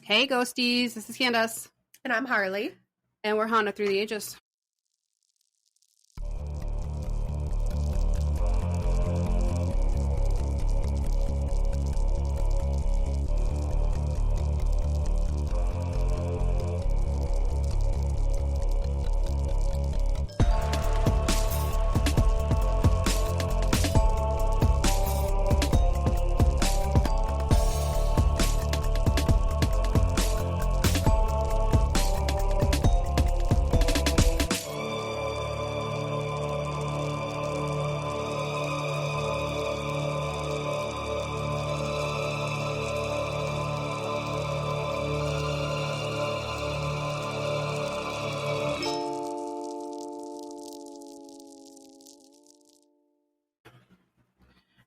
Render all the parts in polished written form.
Hey, ghosties. This is Kandis. And I'm Harley. And we're Haunted Through the Ages.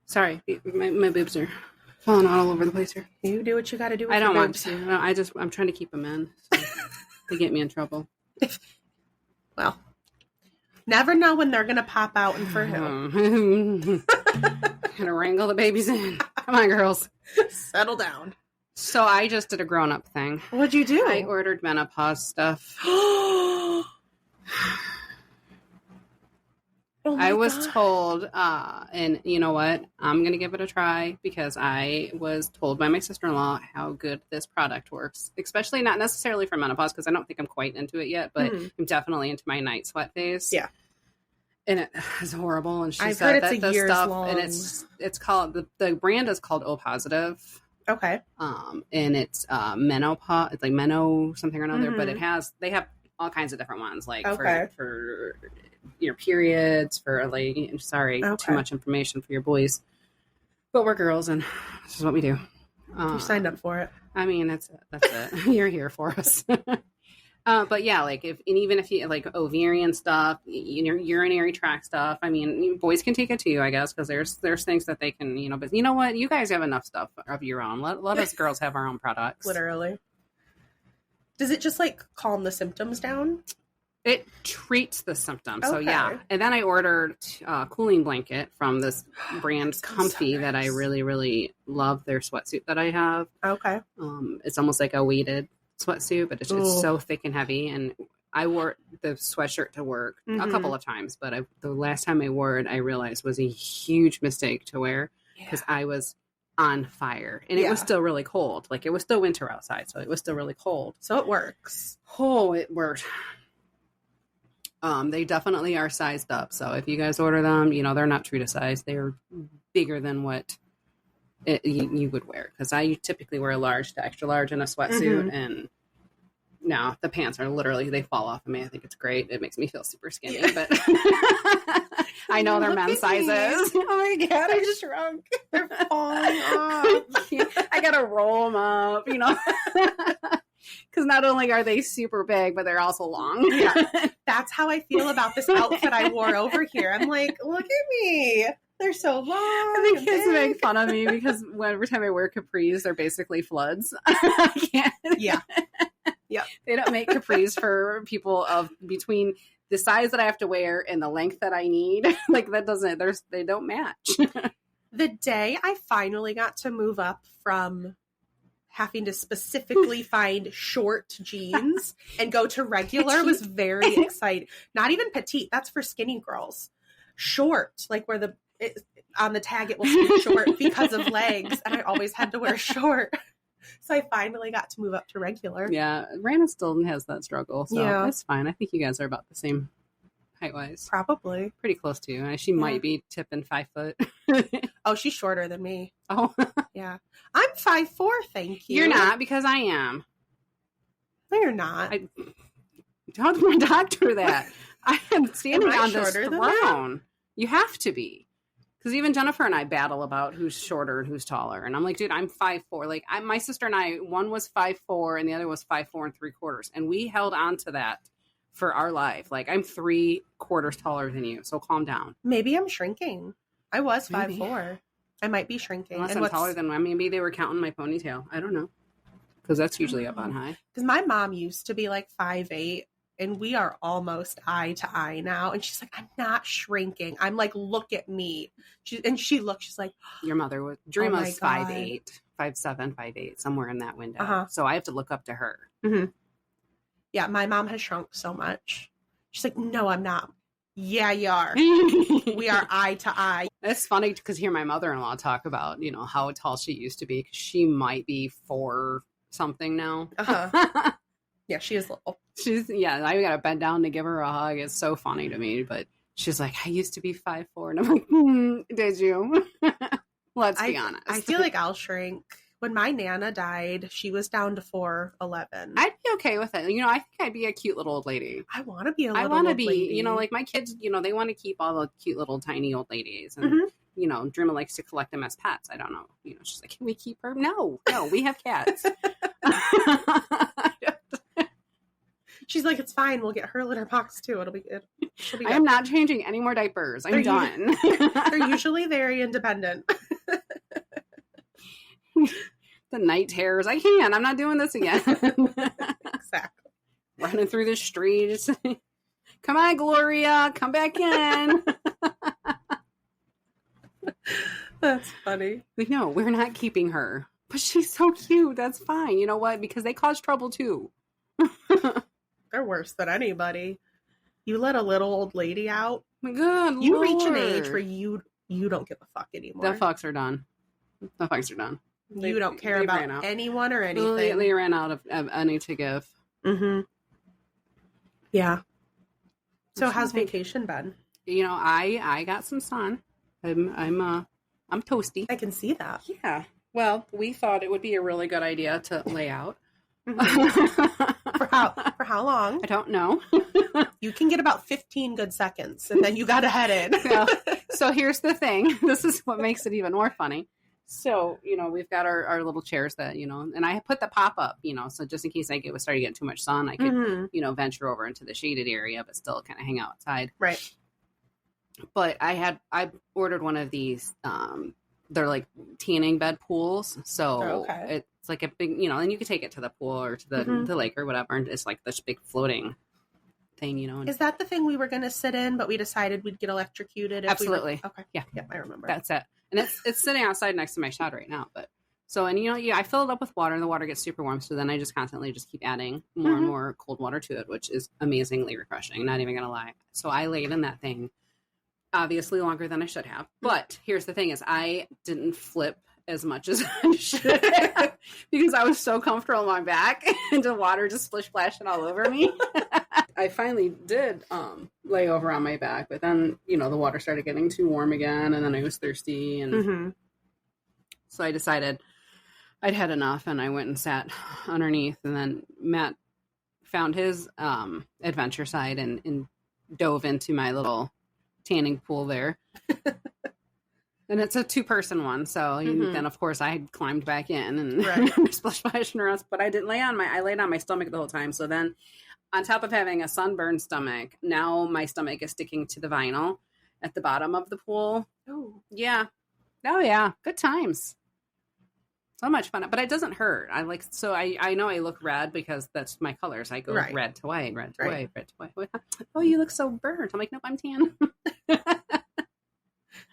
Sorry, my boobs are falling all over the place here. You do what you got to do with I don't your want boobs. to. No, I'm trying to keep them in. So they get me in trouble. Well, never know when they're going to pop out and for who. Gonna wrangle the babies in. Come on, girls. Settle down. So I just did a grown-up thing. What'd you do? I ordered menopause stuff. Oh I was God. told, and you know what? I'm going to give it a try because I was told by my sister-in-law how good this product works, especially not necessarily for menopause because I don't think I'm quite into it yet, but I'm definitely into my night sweat phase. Yeah. And it is horrible. And she I've said heard that it's the years stuff, long. and it's called, the brand is called O Positive. Okay. And it's menopause, it's like Meno something or another, but they have all kinds of different ones, like for your periods, for like, too much information for your boys, but we're girls and this is what we do. You signed up for it. I mean, that's it. You're here for us. But yeah, like even if you like ovarian stuff, urinary tract stuff, I mean, boys can take it too, I guess, because there's things that they can, but you know what? You guys have enough stuff of your own. Let us girls have our own products. Literally. Does it just like calm the symptoms down? It treats the symptoms. Okay. So yeah. And then I ordered a cooling blanket from this brand Comfy so nice. That I really, really love their sweatsuit that I have. Okay. It's almost like a weighted sweatsuit, but it's so thick and heavy. And I wore the sweatshirt to work a couple of times, but the last time I wore it, I realized was a huge mistake to wear because I was on fire and it was still really cold. Like it was still winter outside, so it was still really cold. So it works. Oh, it worked. They definitely are sized up. So if you guys order them, they're not true to size. They're bigger than what you would wear. Because I typically wear a large to extra large in a sweatsuit. And now the pants are literally, they fall off of me. I think it's great. It makes me feel super skinny. But I know they're men's sizes. Oh my God, I just shrunk. They're falling off. I got to roll them up, Because not only are they super big, but they're also long. Yeah, that's how I feel about this outfit I wore over here. I'm like, look at me. They're so long. I think kids make fun of me because every time I wear capris, they're basically floods. I can't. Yeah. Yeah. They don't make capris for people of between the size that I have to wear and the length that I need. Like they don't match. The day I finally got to move up from having to specifically find short jeans and go to regular was very exciting. Not even petite. That's for skinny girls. Short, like where on the tag it will say short because of legs. And I always had to wear short. So I finally got to move up to regular. Yeah. Brandon still has that struggle. So that's fine. I think you guys are about the same height-wise. Probably. Pretty close to you. She might be tipping 5 foot. Oh, she's shorter than me. Oh. Yeah. I'm 5'4", thank you. You're not, because I am. No, you're not. Tell my doctor that. I am standing on this than throne. You have to be. Because even Jennifer and I battle about who's shorter and who's taller. And I'm like, dude, I'm 5'4". Like, my sister and I, one was 5'4", and the other was 5'4 3/4". And we held on to that for our life. Like, I'm 3/4 taller than you, so calm down. Maybe I'm shrinking. I was 5'4". I might be shrinking. Unless I'm taller than maybe they were counting my ponytail. I don't know. Because that's usually up on high. Because my mom used to be like 5'8", and we are almost eye to eye now. And she's like, I'm not shrinking. I'm like, look at me. She looks, she's like, your mother was, Dreama's 5'8", 5'7", 5'8", somewhere in that window. So I have to look up to her. Mm-hmm. Yeah, my mom has shrunk so much. She's like, no, I'm not. Yeah, you are. We are eye to eye. It's funny because hear my mother-in-law talk about, you know, how tall she used to be, because she might be 4 something now. Yeah, she is little. I gotta bend down to give her a hug. It's so funny to me, but she's like, I used to be 5'4", and I'm like, did you? Let's be honest. I feel like I'll shrink. When my Nana died, she was down to 4'11". I'd be okay with it. You know, I think I'd be a cute little old lady. I want to be a little old lady. You know, like my kids, you know, they want to keep all the cute little tiny old ladies. And, you know, Dreama likes to collect them as pets. I don't know. You know, she's like, can we keep her? No, we have cats. She's like, it's fine. We'll get her litter box too. It'll be good. I am not changing any more diapers. I'm done. They're usually very independent. The night terrors. I can't. I'm not doing this again. Exactly. Running through the streets. Come on, Gloria. Come back in. That's funny. Like, no, we're not keeping her. But she's so cute. That's fine. You know what? Because they cause trouble too. They're worse than anybody. You let a little old lady out. My God, you reach an age where you don't give a fuck anymore. The fucks are done. You don't care about anyone or anything. They ran out of any to give. Mm-hmm. Yeah. So how's vacation been? You know, I got some sun. I'm toasty. I can see that. Yeah. Well, we thought it would be a really good idea to lay out. For how long? I don't know. You can get about 15 good seconds, and then you got to head in. So here's the thing. This is what makes it even more funny. So, you know, we've got our little chairs that, you know, and I put the pop up, you know, so just in case was starting to get too much sun, I could, you know, venture over into the shaded area, but still kind of hang out outside. Right. But I ordered one of these, they're like tanning bed pools. So it's like a big, you know, and you can take it to the pool or to the lake or whatever. And it's like this big floating thing, you know. Is that the thing we were going to sit in, but we decided we'd get electrocuted? Absolutely. Okay. Yeah. Yep, I remember. That's it. And it's sitting outside next to my shed right now. But so, and you know, I fill it up with water and the water gets super warm. So then I just constantly just keep adding more and more cold water to it, which is amazingly refreshing. Not even going to lie. So I laid in that thing obviously longer than I should have. But here's the thing is I didn't flip as much as I should have because I was so comfortable on my back and the water just splish splashing all over me. I finally did lay over on my back, but then, you know, the water started getting too warm again and then I was thirsty. And so I decided I'd had enough and I went and sat underneath. And then Matt found his adventure side and dove into my little tanning pool there. And it's a 2-person one. So then, of course, I climbed back in and splash splashing around. But I didn't I laid on my stomach the whole time. So then on top of having a sunburned stomach, now my stomach is sticking to the vinyl at the bottom of the pool. Oh. Yeah. Oh, yeah. Good times. So much fun. But it doesn't hurt. I know I look red because that's my colors. I go red to white, red to white, red to white. Oh, you look so burnt. I'm like, nope, I'm tan.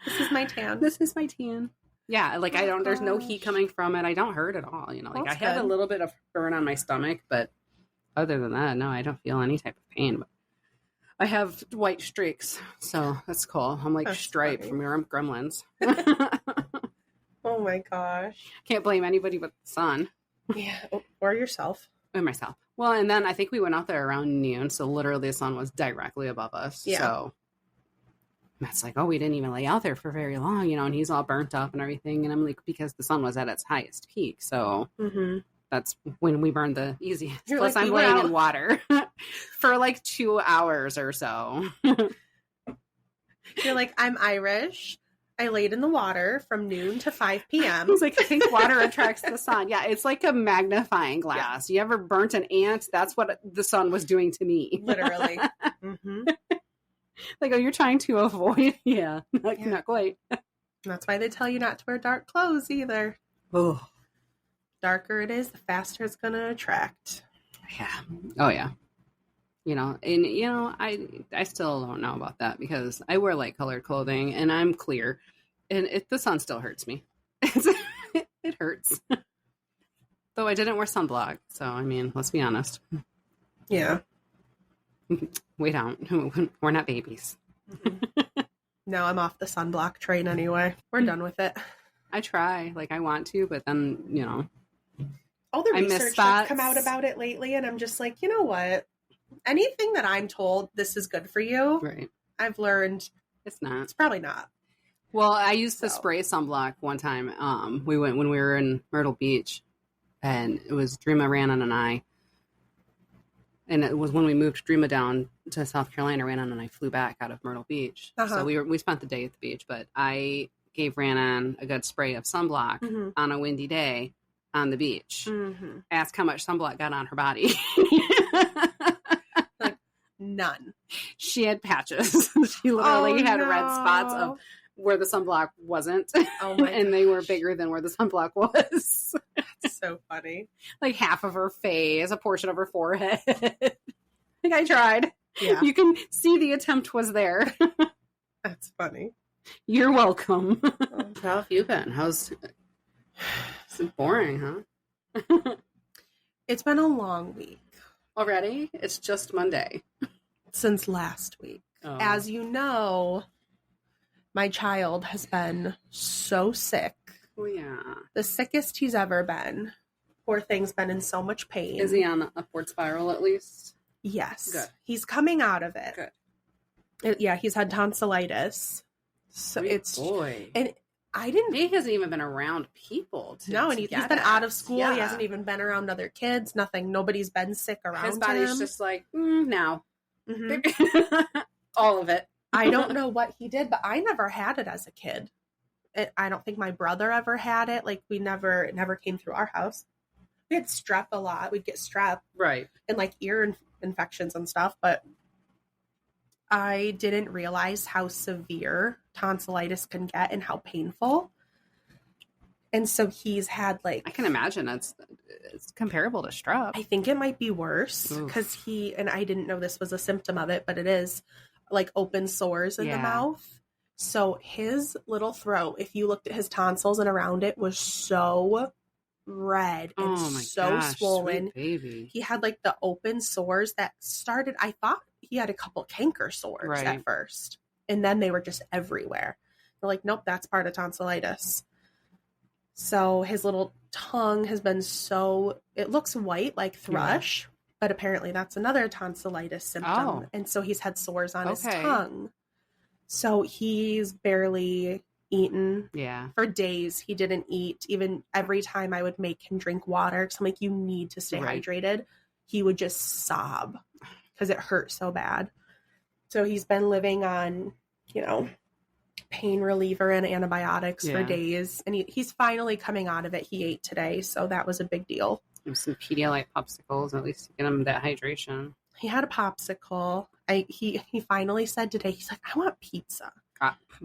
This is my tan. This is my tan. Yeah, like there's no heat coming from it. I don't hurt at all. You know, like I had a little bit of burn on my stomach, but other than that, no, I don't feel any type of pain. But I have white streaks, so that's cool. I'm like Stripe from your Gremlins. Oh my gosh. Can't blame anybody but the sun. Yeah, or yourself. And myself. Well, and then I think we went out there around noon, so literally the sun was directly above us. Yeah. So Matt's like, oh, we didn't even lay out there for very long, you know, and he's all burnt up and everything. And I'm like, because the sun was at its highest peak. So that's when we burned the easiest. You're Plus, like, I'm laying in water for like 2 hours or so. You're like, I'm Irish. I laid in the water from noon to 5 p.m. It's like, I think water attracts the sun. Yeah, it's like a magnifying glass. Yeah. You ever burnt an ant? That's what the sun was doing to me. Literally. Like, oh, you're trying to avoid. Yeah, not quite. That's why they tell you not to wear dark clothes either. Oh. Darker it is, the faster it's going to attract. Yeah. Oh, yeah. You know, and you know, I still don't know about that because I wear light colored clothing and I'm clear, and the sun still hurts me. It hurts. Though I didn't wear sunblock, so I mean, let's be honest. Yeah. We don't. We're not babies. No, I'm off the sunblock train anyway. We're done with it. I try, like I want to, but then all the I miss research that's come out about it lately, and I'm just like, you know what? Anything that I'm told this is good for you, right? I've learned it's not. It's probably not. Well, I used to spray sunblock one time. We went when we were in Myrtle Beach, and it was Dreama Rannon and I. And it was when we moved Dreama down to South Carolina. Rannon and I flew back out of Myrtle Beach, so we spent the day at the beach. But I gave Rannon a good spray of sunblock on a windy day on the beach. Ask how much sunblock got on her body. Like none. She had patches. She literally had red spots of where the sunblock wasn't. Oh my and they were bigger than where the sunblock was. That's so funny. Like half of her face, a portion of her forehead. Like I tried. Yeah. You can see the attempt was there. That's funny. You're welcome. How have you been? It's boring, huh? It's been a long week. Already? It's just Monday. Since last week. Oh. As you know, my child has been so sick. Oh, yeah. The sickest he's ever been. Poor thing's been in so much pain. Is he on the upward spiral at least? Yes. Good. He's coming out of it. Good. Yeah, he's had tonsillitis. So boy. And I didn't. He hasn't even been around people. No, and he's been out of school. Yeah. He hasn't even been around other kids. Nothing. Nobody's been sick around him. His body's just like, now. Mm-hmm. All of it. I don't know what he did, but I never had it as a kid. I don't think my brother ever had it. Like it never came through our house. We had strep a lot. We'd get strep. Right. And like ear infections and stuff, but I didn't realize how severe tonsillitis can get and how painful. And so he's had like... I can imagine it's comparable to strep. I think it might be worse because and I didn't know this was a symptom of it, but it is like open sores in the mouth. So his little throat, if you looked at his tonsils and around it, was so red and swollen. Sweet baby. He had like the open sores that started, I thought he had a couple canker sores at first. And then they were just everywhere. They're like, nope, that's part of tonsillitis. So his little tongue has been it looks white like thrush, but apparently that's another tonsillitis symptom. Oh. And so he's had sores on his tongue. So he's barely eaten. Yeah. For days, he didn't eat. Even every time I would make him drink water, because I'm like, you need to stay hydrated, he would just sob because it hurt so bad. So he's been living on, pain reliever and antibiotics for days. And he's finally coming out of it. He ate today, so that was a big deal. Some Pedialyte popsicles, at least to get him that hydration. He had a popsicle. He finally said today, he's like, I want pizza.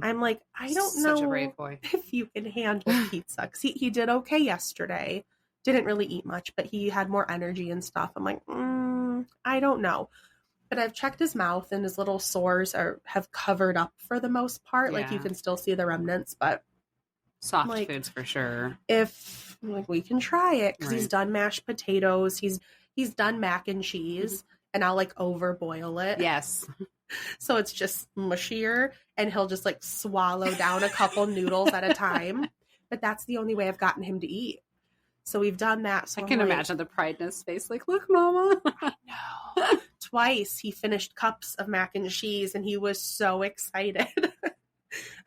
I'm like, I don't know Such a brave boy. if you can handle pizza. Because he did okay yesterday. Didn't really eat much, but he had more energy and stuff. I'm like, I don't know. But I've checked his mouth and his little sores have covered up for the most part. Like you can still see the remnants, but soft foods for sure. If we can try it because he's done mashed potatoes. He's done mac and cheese, and I'll like overboil it. Yes. So it's just mushier, and he'll just like swallow down a couple noodles at a time. But that's the only way I've gotten him to eat. So we've done that. So I can imagine the pride in his face. Like, look, Mama. I know. Twice he finished cups of mac and cheese, and he was so excited.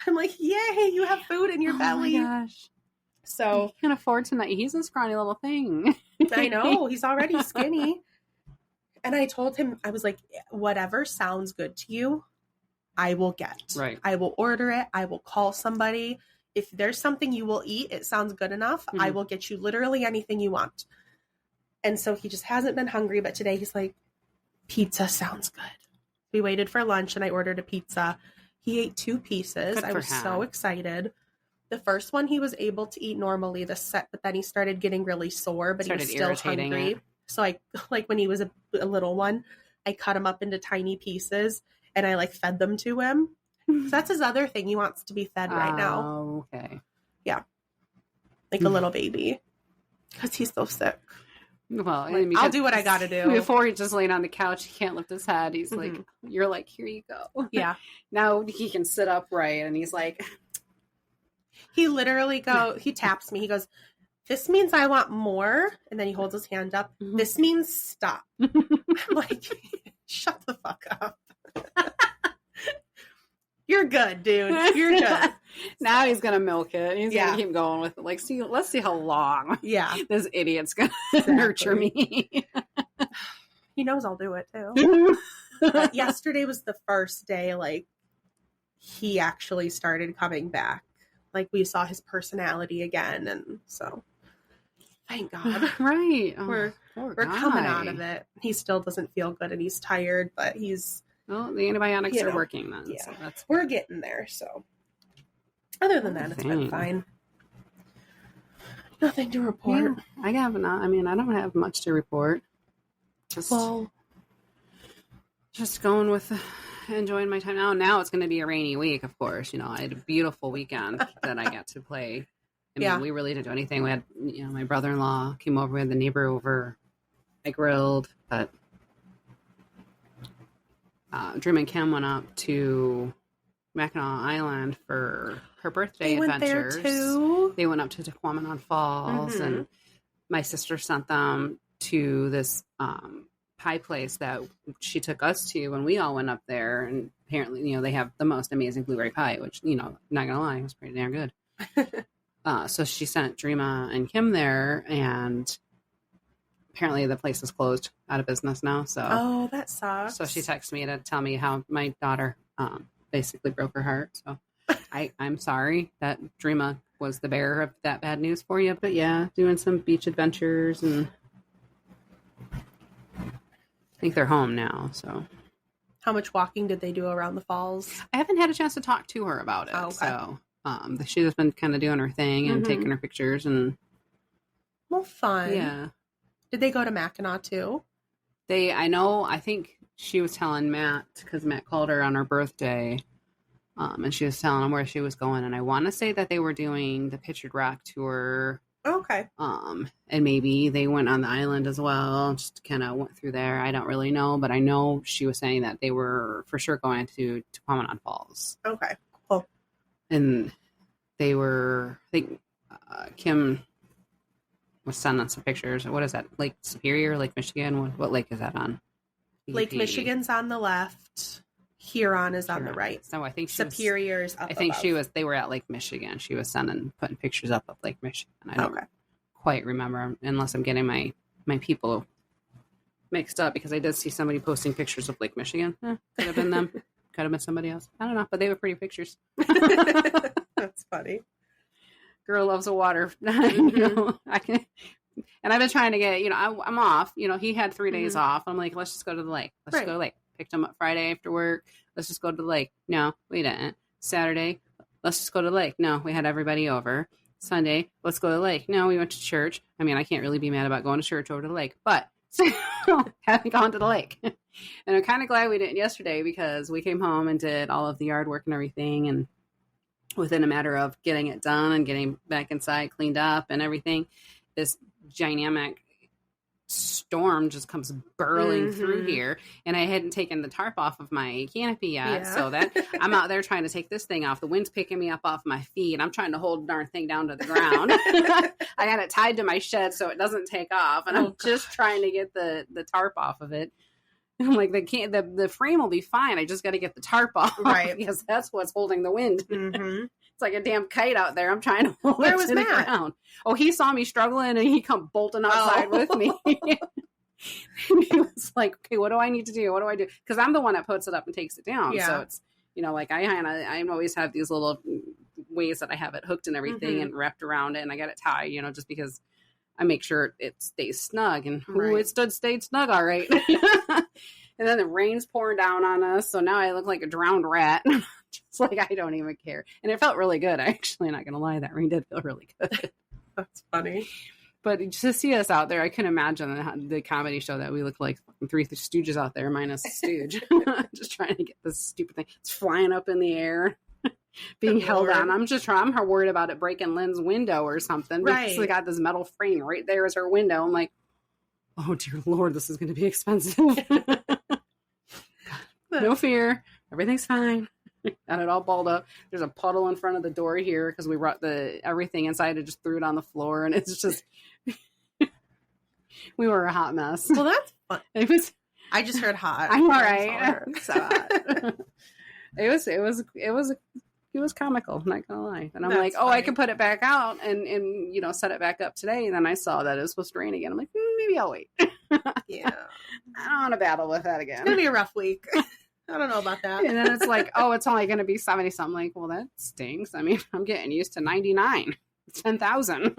I'm like, yay, you have food in your belly. Oh my gosh. So he can afford to not. He's a scrawny little thing. I know. He's already skinny. And I told him, I was like, whatever sounds good to you, I will get. Right. I will order it. I will call somebody. If there's something you will eat, it sounds good enough, I will get you literally anything you want. And so he just hasn't been hungry. But today he's like, pizza sounds good. We waited for lunch and I ordered a pizza. He ate 2 pieces. I was so excited. The first one he was able to eat normally, but then he started getting really sore, but he was still hungry. So like when he was a little one, I cut them up into tiny pieces and I like fed them to him. So that's his other thing. He wants to be fed right now. Oh, okay. Yeah. Like a little baby. Because he's so sick. Well, like, I'll do what I got to do. Before he's just laying on the couch, he can't lift his head. He's like, you're like, here you go. Yeah. Now he can sit upright and he's like. He literally he taps me. He goes, this means I want more. And then he holds his hand up. This means stop. I'm like, shut the fuck up. You're good, dude. You're good. Now he's gonna milk it. He's gonna keep going with it. Like, let's see how long. Yeah, this idiot's gonna nurture me. He knows I'll do it too. But yesterday was the first day, like, he actually started coming back. Like, we saw his personality again, and so thank God. Right, we're coming out of it. He still doesn't feel good, and he's tired, but he's. Well, the antibiotics are working then. Yeah, so we're getting there. So, other than that, it's been fine. Nothing to report. Yeah, I don't have much to report. Just going with enjoying my time now. Now it's going to be a rainy week, of course. I had a beautiful weekend that I got to play. We really didn't do anything. We had, my brother-in-law came over. We had the neighbor over. I grilled, but. Dream and Kim went up to Mackinac Island for her birthday adventures. There too. They went up to Tequamanon Falls, and my sister sent them to this pie place that she took us to when we all went up there. And apparently, they have the most amazing blueberry pie, which, not gonna lie, it was pretty damn good. So she sent Dreama and Kim there, and apparently the place is closed, out of business now. So that sucks. So she texted me to tell me how my daughter basically broke her heart. So I'm sorry that Dreama was the bearer of that bad news for you. But yeah, doing some beach adventures, and I think they're home now. So how much walking did they do around the falls? I haven't had a chance to talk to her about it. Oh, okay. So she's just been kind of doing her thing and taking her pictures and. Well, fun. Yeah. Did they go to Mackinac too? I think she was telling Matt, because Matt called her on her birthday, and she was telling him where she was going. And I want to say that they were doing the Pictured Rock tour. Okay. And maybe they went on the island as well, just kind of went through there. I don't really know, but I know she was saying that they were for sure going to Tequamanon Falls. Okay, cool. And they were, I think, Kim was sending some pictures. What is that? Lake Superior, Lake Michigan? What lake is that on? Lake Michigan's on the left. Huron is on the right. So I think Superior's up. I think they were at Lake Michigan. She was putting pictures up of Lake Michigan. I don't quite remember, unless I'm getting my people mixed up, because I did see somebody posting pictures of Lake Michigan. Could have been them. Could have been somebody else. I don't know, but they were pretty pictures. That's funny. Girl loves the water. I can, and I've been trying to get, I'm off. He had 3 days off. I'm like, let's just go to the lake. Let's just go to the lake. Picked him up Friday after work. Let's just go to the lake. No, we didn't. Saturday, let's just go to the lake. No, we had everybody over. Sunday, let's go to the lake. No, we went to church. I mean, I can't really be mad about going to church over to the lake, but haven't gone to the lake. And I'm kind of glad we didn't yesterday, because we came home and did all of the yard work and everything, and within a matter of getting it done and getting back inside, cleaned up and everything, this dynamic storm just comes burling through here. And I hadn't taken the tarp off of my canopy yet. So that I'm out there trying to take this thing off. The wind's picking me up off my feet. I'm trying to hold the darn thing down to the ground. I got it tied to my shed so it doesn't take off. And I'm just trying to get the tarp off of it. I'm like, the frame will be fine. I just got to get the tarp off, right? Because that's what's holding the wind. It's like a damn kite out there. I'm trying to hold it to the ground. Oh, he saw me struggling, and he come bolting outside with me. And he was like, "Okay, what do I need to do? What do I do?" Because I'm the one that puts it up and takes it down. Yeah. So it's like I always have these little ways that I have it hooked and everything and wrapped around it, and I got it tied. Just because I make sure it stays snug, and it stayed snug all right. And then the rain's pouring down on us, so now I look like a drowned rat. Just like, I don't even care. And it felt really good, actually. Not gonna lie, that rain did feel really good. That's funny. But to see us out there, I can imagine the comedy show that we look like Three Stooges out there, minus Stooge. Just trying to get this stupid thing. It's flying up in the air, being held on. I'm worried about it breaking Lynn's window or something. Right. Because we got this metal frame right there as her window. I'm like, oh, dear Lord, this is going to be expensive. No fear. Everything's fine. Got it all balled up. There's a puddle in front of the door here because we brought everything inside and just threw it on the floor. And it's just... We were a hot mess. Well, that's fun. It was. I just heard hot. I'm all right. So hot. It was comical. I'm not gonna lie. And I'm like, oh, funny. I can put it back out and set it back up today. And then I saw that it was supposed to rain again. I'm like, maybe I'll wait. Yeah, I don't want to battle with that again. It's gonna be a rough week. I don't know about that. And then it's like, oh, it's only gonna be 70 something. Like, well, that stinks. I mean, I'm getting used to 99, 10,000.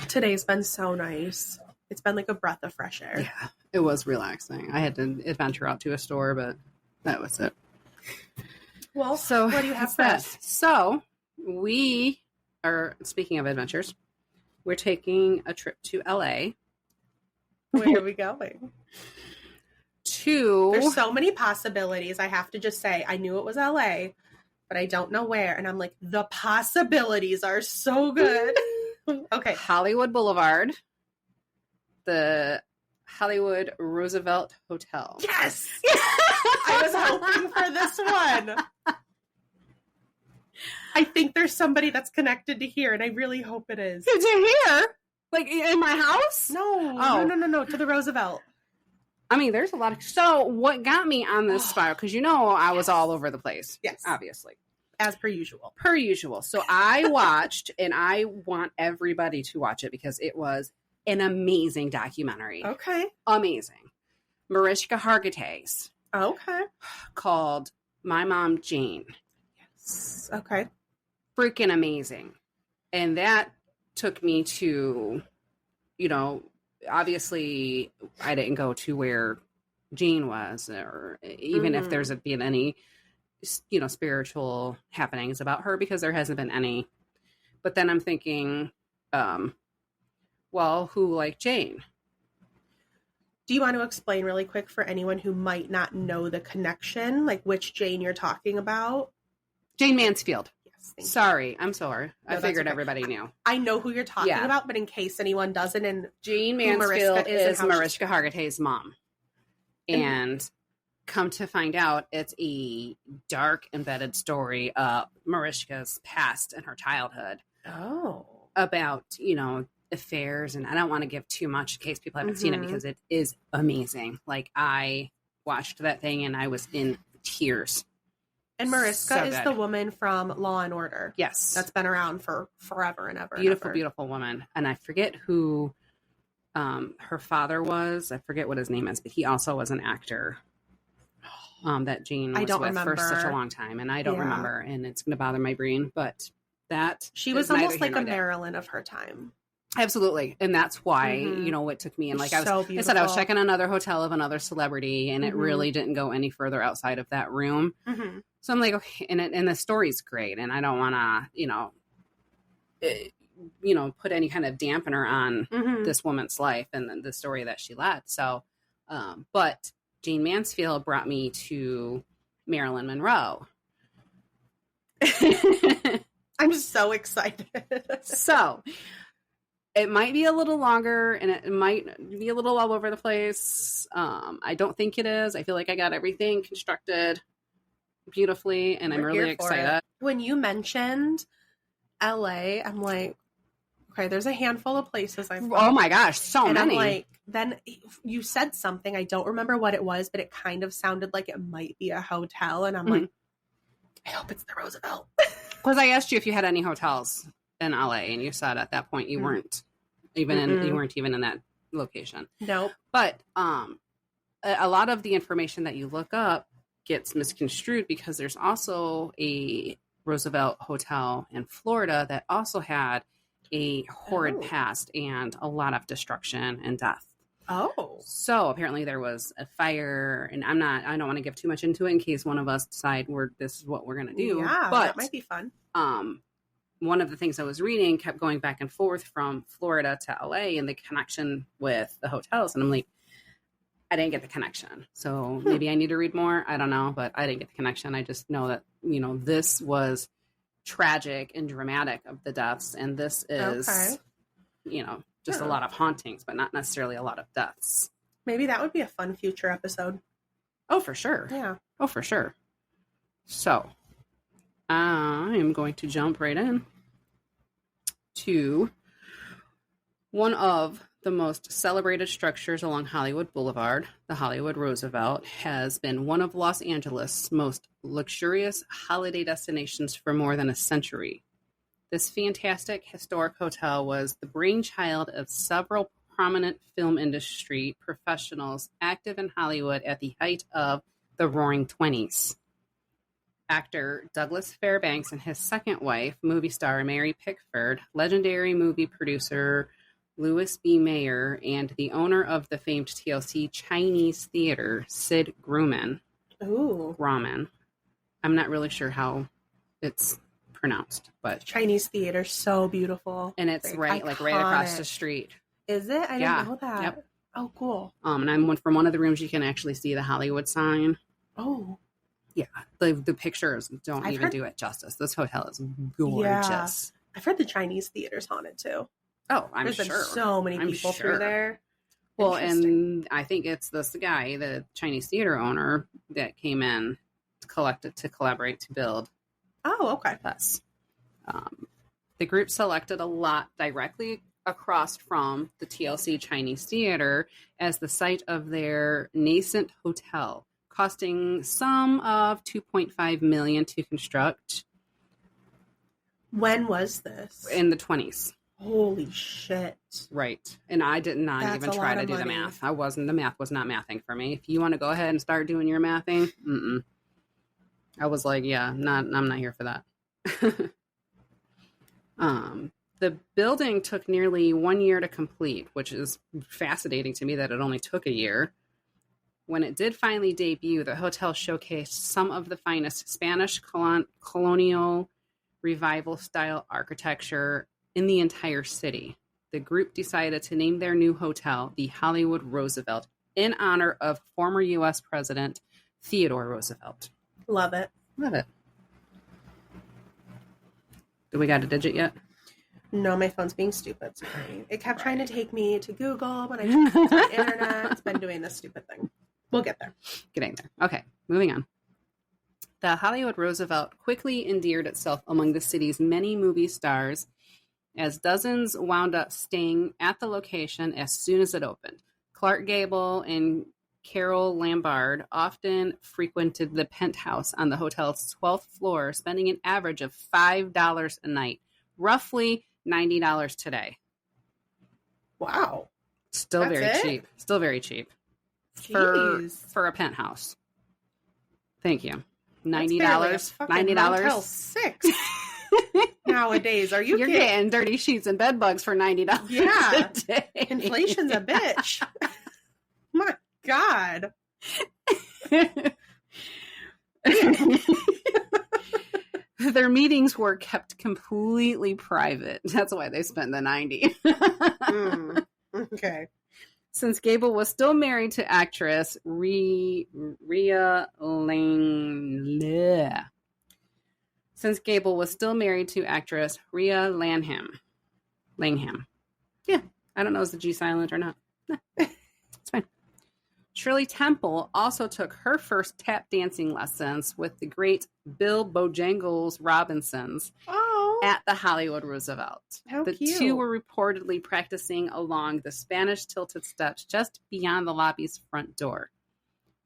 Today's been so nice. It's been like a breath of fresh air. Yeah, it was relaxing. I had to adventure out to a store, but that was it. Well, so what do you have for us? So we are, speaking of adventures, we're taking a trip to LA. Where are we going? There's so many possibilities. I have to just say, I knew it was LA, but I don't know where. And I'm like, the possibilities are so good. Okay. Hollywood Boulevard, the Hollywood Roosevelt Hotel. Yes! I was hoping for this one. I think there's somebody that's connected to here, and I really hope it is. To here? Like in my house? No, to the Roosevelt. I mean, there's a lot of... So what got me on this spiral, because I was all over the place. Yes. Obviously. As per usual. So I watched, and I want everybody to watch it because it was an amazing documentary. Okay. Amazing. Mariska Hargitay's. Okay. Called My Mom Jane. Yes. Okay. Freaking amazing. And that took me to, obviously I didn't go to where Jane was, or even if there's been any spiritual happenings about her, because there hasn't been any. But then I'm thinking, well, who like Jane? Do you want to explain really quick for anyone who might not know the connection, like which Jane you're talking about? Jane Mansfield. Yes. Sorry. I'm sorry. No, I figured okay. Everybody knew. I know who you're talking about, but in case anyone doesn't, and Jane Mansfield is Mariska Hargitay's mom. And come to find out, it's a dark, embedded story of Mariska's past and her childhood. Oh. About, affairs. And I don't want to give too much in case people haven't seen it, because it is amazing. Like, I watched that thing and I was in tears. And Mariska is the woman from Law and Order. Yes. That's been around for forever and ever. Beautiful woman. And I forget who her father was. I forget what his name is, but he also was an actor. That Jane was with for such a long time, and I don't remember, and it's going to bother my brain. But that she was almost like a Marilyn of her time. Absolutely, and that's why it took me. And like I said, I was checking another hotel of another celebrity, and it really didn't go any further outside of that room. So I'm like, okay, and the story's great, and I don't want to, put any kind of dampener on this woman's life and the story that she led. So, but Jane Mansfield brought me to Marilyn Monroe. I'm so excited. So it might be a little longer, and it might be a little all over the place. I don't think it is. I feel like I got everything constructed beautifully, and I'm really excited. When you mentioned LA, I'm like, okay, there's a handful of places I've gone. Oh my gosh, so many. I'm like, then you said something, I don't remember what it was, but it kind of sounded like it might be a hotel, and I'm like, I hope it's the Roosevelt. Because I asked you if you had any hotels in LA, and you said at that point you weren't even in that location. Nope. But a lot of the information that you look up gets misconstrued, because there's also a Roosevelt Hotel in Florida that also had a horrid past and a lot of destruction and death. Oh. So apparently there was a fire, and I don't want to give too much into it in case one of us decide this is what we're going to do. Yeah, but that might be fun. one of the things I was reading kept going back and forth from Florida to LA and the connection with the hotels. And I'm like, I didn't get the connection. So maybe I need to read more. I don't know, but I didn't get the connection. I just know that, this was tragic and dramatic of the deaths. And this is, just a lot of hauntings, but not necessarily a lot of deaths. Maybe that would be a fun future episode. Oh, for sure. Yeah. Oh, for sure. So I am going to jump right in to one of the most celebrated structures along Hollywood Boulevard. The Hollywood Roosevelt has been one of Los Angeles' most luxurious holiday destinations for more than a century. This fantastic historic hotel was the brainchild of several prominent film industry professionals active in Hollywood at the height of the Roaring Twenties. Actor Douglas Fairbanks and his second wife, movie star Mary Pickford, legendary movie producer Louis B. Mayer, and the owner of the famed TLC Chinese Theater, Sid Grumman. Ooh. Grumman. I'm not really sure how it's pronounced, but Chinese Theater, so beautiful. And it's right across the street. Is it? I didn't know that. Yep. Oh, cool. And I'm from one of the rooms. You can actually see the Hollywood sign. Oh, yeah. The pictures don't even do it justice. This hotel is gorgeous. Yeah. I've heard the Chinese Theater's haunted too. Oh, There's been so many people through there. Well, and I think it's this guy, the Chinese theater owner, that came in to collaborate to build. Oh, okay. Us. The group selected a lot directly across from the TLC Chinese Theater as the site of their nascent hotel, costing some of $2.5 million to construct. When was this? In the 20s. Holy shit. Right. And I did not That's even try to do the math. The math was not mathing for me. If you want to go ahead and start doing your mathing, I was like, yeah, I'm not here for that. The building took nearly 1 year to complete, which is fascinating to me that it only took a year. When it did finally debut, the hotel showcased some of the finest Spanish colonial revival style architecture in the entire city. The group decided to name their new hotel the Hollywood Roosevelt in honor of former U.S. President Theodore Roosevelt. Love it. Love it. Do we got a digit yet? No, my phone's being stupid. Sorry. It kept trying to take me to Google when I checked the internet. It's been doing this stupid thing. We'll get there. Getting there. Okay, moving on. The Hollywood Roosevelt quickly endeared itself among the city's many movie stars, as dozens wound up staying at the location as soon as it opened. Clark Gable and Carol Lombard often frequented the penthouse on the hotel's 12th floor, spending an average of $5 a night, roughly $90 today. Wow. Still very cheap. Still very cheap. For a penthouse. Thank you. $90. $90. 6 nowadays. Are you You're kidding? getting dirty sheets and bed bugs for $90 yeah. a day. Inflation's a bitch. My God. Their meetings were kept completely private. That's why they spent the 90. Okay. Since Gable was still married to actress Rhea Langham. Yeah, I don't know, is the G silent or not? No, it's fine. Shirley Temple also took her first tap dancing lessons with the great Bill Bojangles Robinsons at the Hollywood Roosevelt. How the cute. two were reportedly practicing along the Spanish tilted steps just beyond the lobby's front door.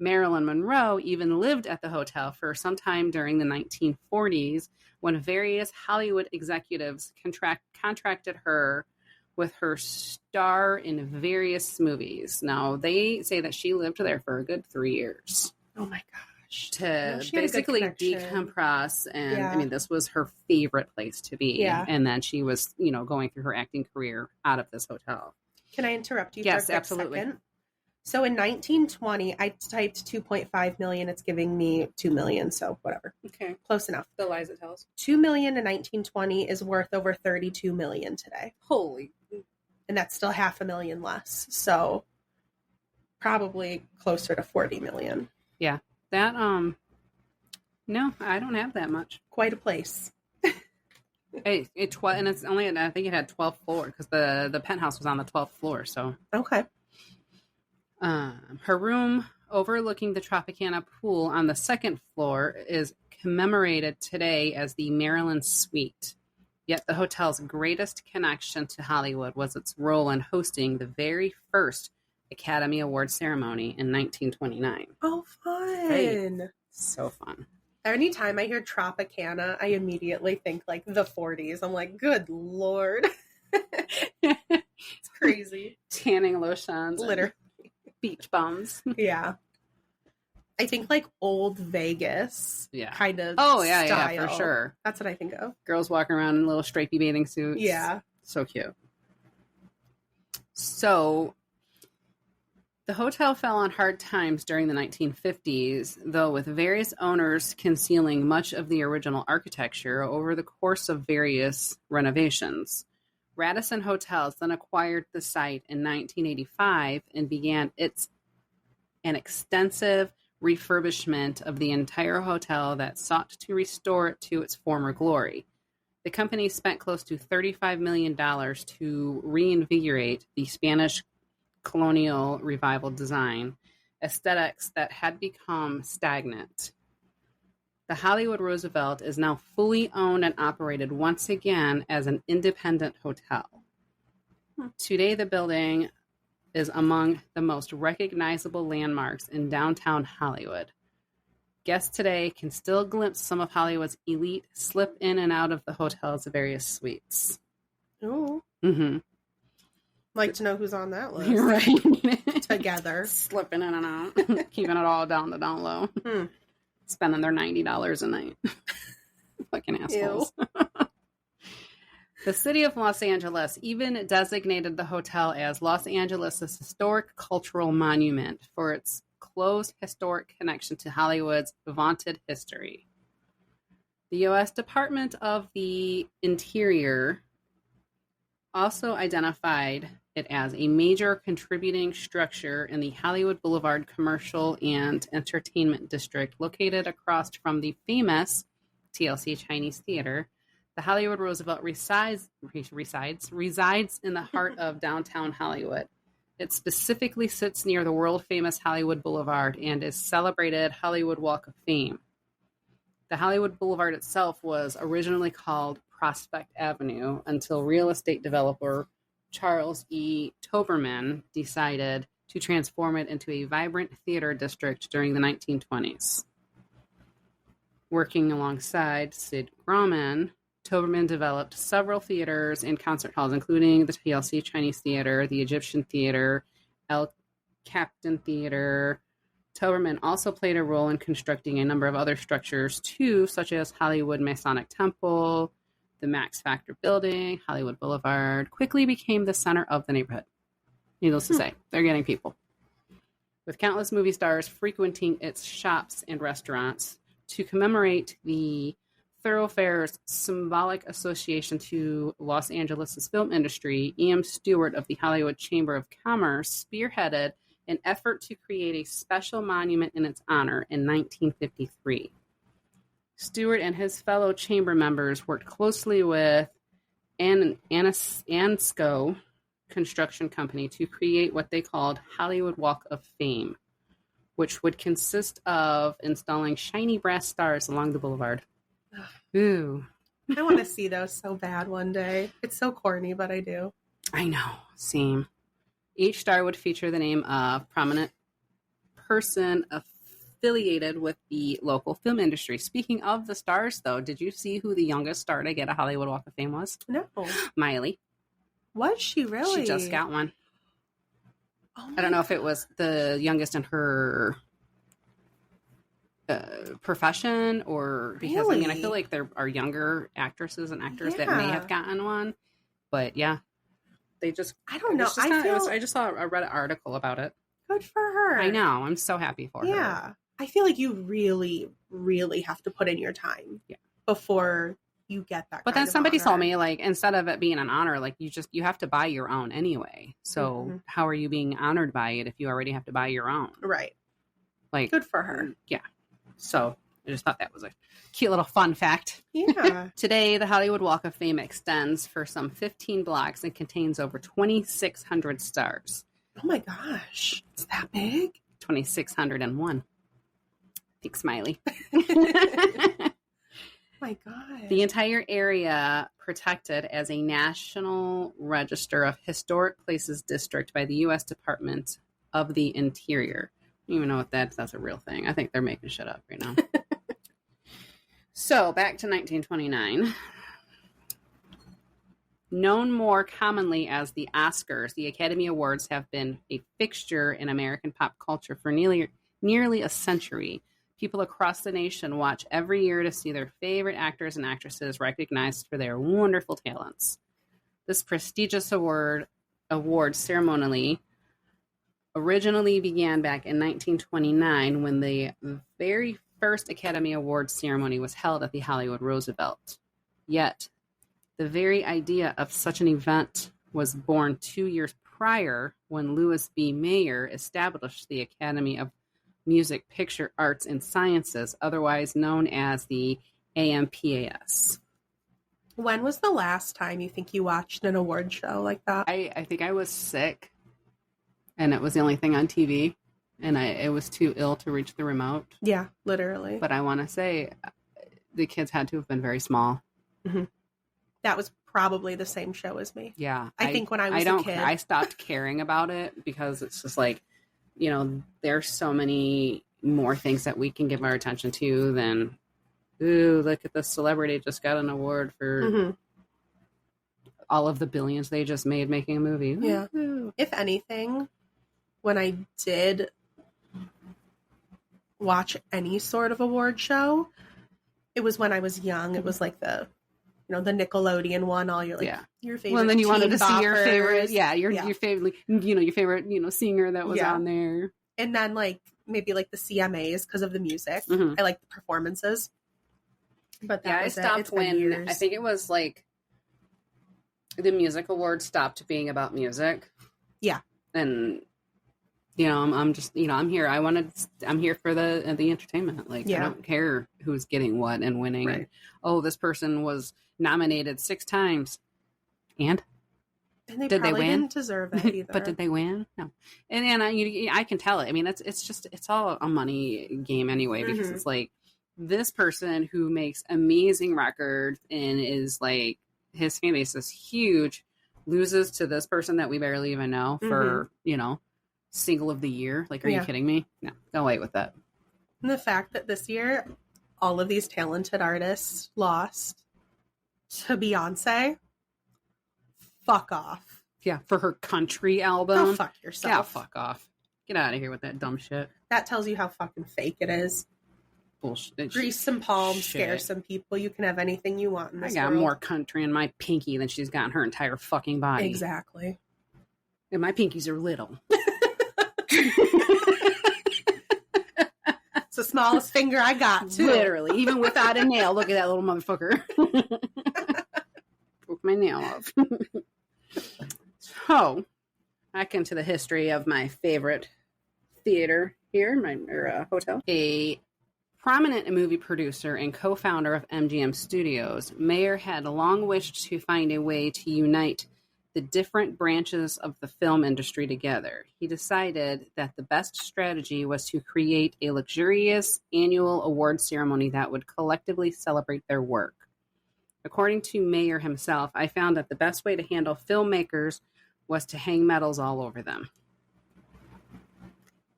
Marilyn Monroe even lived at the hotel for some time during the 1940s when various Hollywood executives contracted her with her star in various movies. Now, they say that she lived there for a good 3 years. Oh my gosh. To basically decompress. And I mean, this was her favorite place to be. Yeah. And then she was, going through her acting career out of this hotel. Can I interrupt you Yes, for a quick absolutely. second? So in 1920, I typed 2.5 million. It's giving me 2 million. So whatever. Okay. Close enough. The lies it tells. 2 million in 1920 is worth over 32 million today. Holy. And that's still $500,000 less. So probably closer to 40 million. Yeah. That, no, I don't have that much. Quite a place. And it's only, I think it had 12th floor because the penthouse was on the 12th floor. So Okay. Her room overlooking the Tropicana pool on the 2nd floor is commemorated today as the Marilyn Suite. Yet the hotel's greatest connection to Hollywood was its role in hosting the very first Academy Award ceremony in 1929. Oh, fun. Right. So fun. Anytime I hear Tropicana, I immediately think like the 40s. I'm like, good Lord. It's crazy. Tanning lotions. Literally. Beach bums. Yeah. I think like old Vegas kind of yeah, for sure. That's what I think of. Girls walking around in little stripy bathing suits. Yeah. So cute. So the hotel fell on hard times during the 1950s, though with various owners concealing much of the original architecture over the course of various renovations. Radisson Hotels then acquired the site in 1985 and began an extensive refurbishment of the entire hotel that sought to restore it to its former glory. The company spent close to $35 million to reinvigorate the Spanish colonial revival design, aesthetics that had become stagnant. The Hollywood Roosevelt is now fully owned and operated once again as an independent hotel. Today, the building is among the most recognizable landmarks in downtown Hollywood. Guests today can still glimpse some of Hollywood's elite slip in and out of the hotel's various suites. Oh. Mm-hmm. Like to know who's on that list. Right. Together. Slipping in and out. Keeping it all down low. Spending their $90 a night. Fucking assholes. The city of Los Angeles even designated the hotel as Los Angeles' historic cultural monument for its close historic connection to Hollywood's vaunted history. The U.S. Department of the Interior also identified it as a major contributing structure in the Hollywood Boulevard commercial and entertainment district located across from the famous TLC Chinese Theater. The Hollywood Roosevelt resides in the heart of downtown Hollywood. It specifically sits near the world-famous Hollywood Boulevard and is celebrated Hollywood Walk of Fame. The Hollywood Boulevard itself was originally called Prospect Avenue until real estate developer Charles E. Toberman decided to transform it into a vibrant theater district during the 1920s. Working alongside Sid Grauman, Toberman developed several theaters and concert halls, including the TLC Chinese Theater, the Egyptian Theater, El Captain Theater. Toberman also played a role in constructing a number of other structures too, such as Hollywood Masonic Temple, the Max Factor Building, Hollywood Boulevard, quickly became the center of the neighborhood. Needless to say, they're getting people. With countless movie stars frequenting its shops and restaurants. To commemorate the thoroughfare's symbolic association to Los Angeles' film industry, E.M. Stewart of the Hollywood Chamber of Commerce spearheaded an effort to create a special monument in its honor in 1953. Stewart and his fellow chamber members worked closely with Ansco Construction Company to create what they called Hollywood Walk of Fame, which would consist of installing shiny brass stars along the boulevard. Ooh. I want to see those so bad one day. It's so corny, but I do. I know. Same. Each star would feature the name of prominent person affiliated with the local film industry. Speaking of the stars, though, did you see who the youngest star to get a Hollywood Walk of Fame was? No. Miley. Was she really? She just got one. Oh I don't know if it was the youngest in her profession or because Really? I feel like there are younger actresses and actors that may have gotten one, but yeah, they just I don't know. I just saw a Reddit article about it. Good for her. I know. I'm so happy for her. Yeah. I feel like you really, really have to put in your time before you get that. But then somebody told me, like, instead of it being an honor, like, you have to buy your own anyway. So how are you being honored by it if you already have to buy your own? Right. Like, good for her. Yeah. So I just thought that was a cute little fun fact. Yeah. Today, the Hollywood Walk of Fame extends for some 15 blocks and contains over 2,600 stars. Oh my gosh. It's that big? 2,601. Thanks, Smiley. My God. The entire area protected as a National Register of Historic Places district by the U.S. Department of the Interior. I don't even know if that's a real thing. I think they're making shit up right now. So, back to 1929. Known more commonly as the Oscars, the Academy Awards have been a fixture in American pop culture for nearly a century. People across the nation watch every year to see their favorite actors and actresses recognized for their wonderful talents. This prestigious award ceremony originally began back in 1929 when the very first Academy Awards ceremony was held at the Hollywood Roosevelt. Yet, the very idea of such an event was born 2 years prior when Louis B. Mayer established the Academy of Music, Picture Arts, and Sciences, otherwise known as the AMPAS. When was the last time you think you watched an award show like that? I think I was sick, and it was the only thing on TV, and it was too ill to reach the remote. Yeah, literally. But I want to say the kids had to have been very small. Mm-hmm. That was probably the same show as me. Yeah. I think when I was a kid. I stopped caring about it because it's just like, you know, there's so many more things that we can give our attention to than, ooh, look at this celebrity just got an award for all of the billions they just made making a movie. Yeah. Ooh. If anything, when I did watch any sort of award show, it was when I was young. It was like the Nickelodeon one, all your your favorite. Well, and then you wanted to see your favorite, your favorite, your favorite, singer that was on there. And then maybe the CMAs because of the music. I like the performances. But that was I stopped when I think it was the music awards stopped being about music. Yeah. And I'm just, I'm here. I'm here for the entertainment. I don't care who's getting what and winning. Right. And, this person was nominated 6 times. And they did probably they win? Didn't deserve it either. But did they win? No. And I can tell it. I mean, it's all a money game anyway, because it's this person who makes amazing records and is his fan base is huge, loses to this person that we barely even know for, single of the year. Are you kidding me? No, go away with that. And the fact that this year all of these talented artists lost to Beyonce, fuck off. Yeah, for her country album. Go fuck yourself. Yeah, fuck off. Get out of here with that dumb shit. That tells you how fucking fake it is. Bullshit. Grease some palms, scare some people. You can have anything you want in this world. I got world. more country in my pinky than she's got in her entire fucking body. Exactly. And my pinkies are little. It's the smallest finger I got, too. Literally. Even without a nail. Look at that little motherfucker. Broke my nail off. So, back into the history of my favorite theater here, my hotel. A prominent movie producer and co-founder of MGM Studios, Mayer had long wished to find a way to unite the different branches of the film industry together. He decided that the best strategy was to create a luxurious annual award ceremony that would collectively celebrate their work. According to Mayer himself, I found that the best way to handle filmmakers was to hang medals all over them.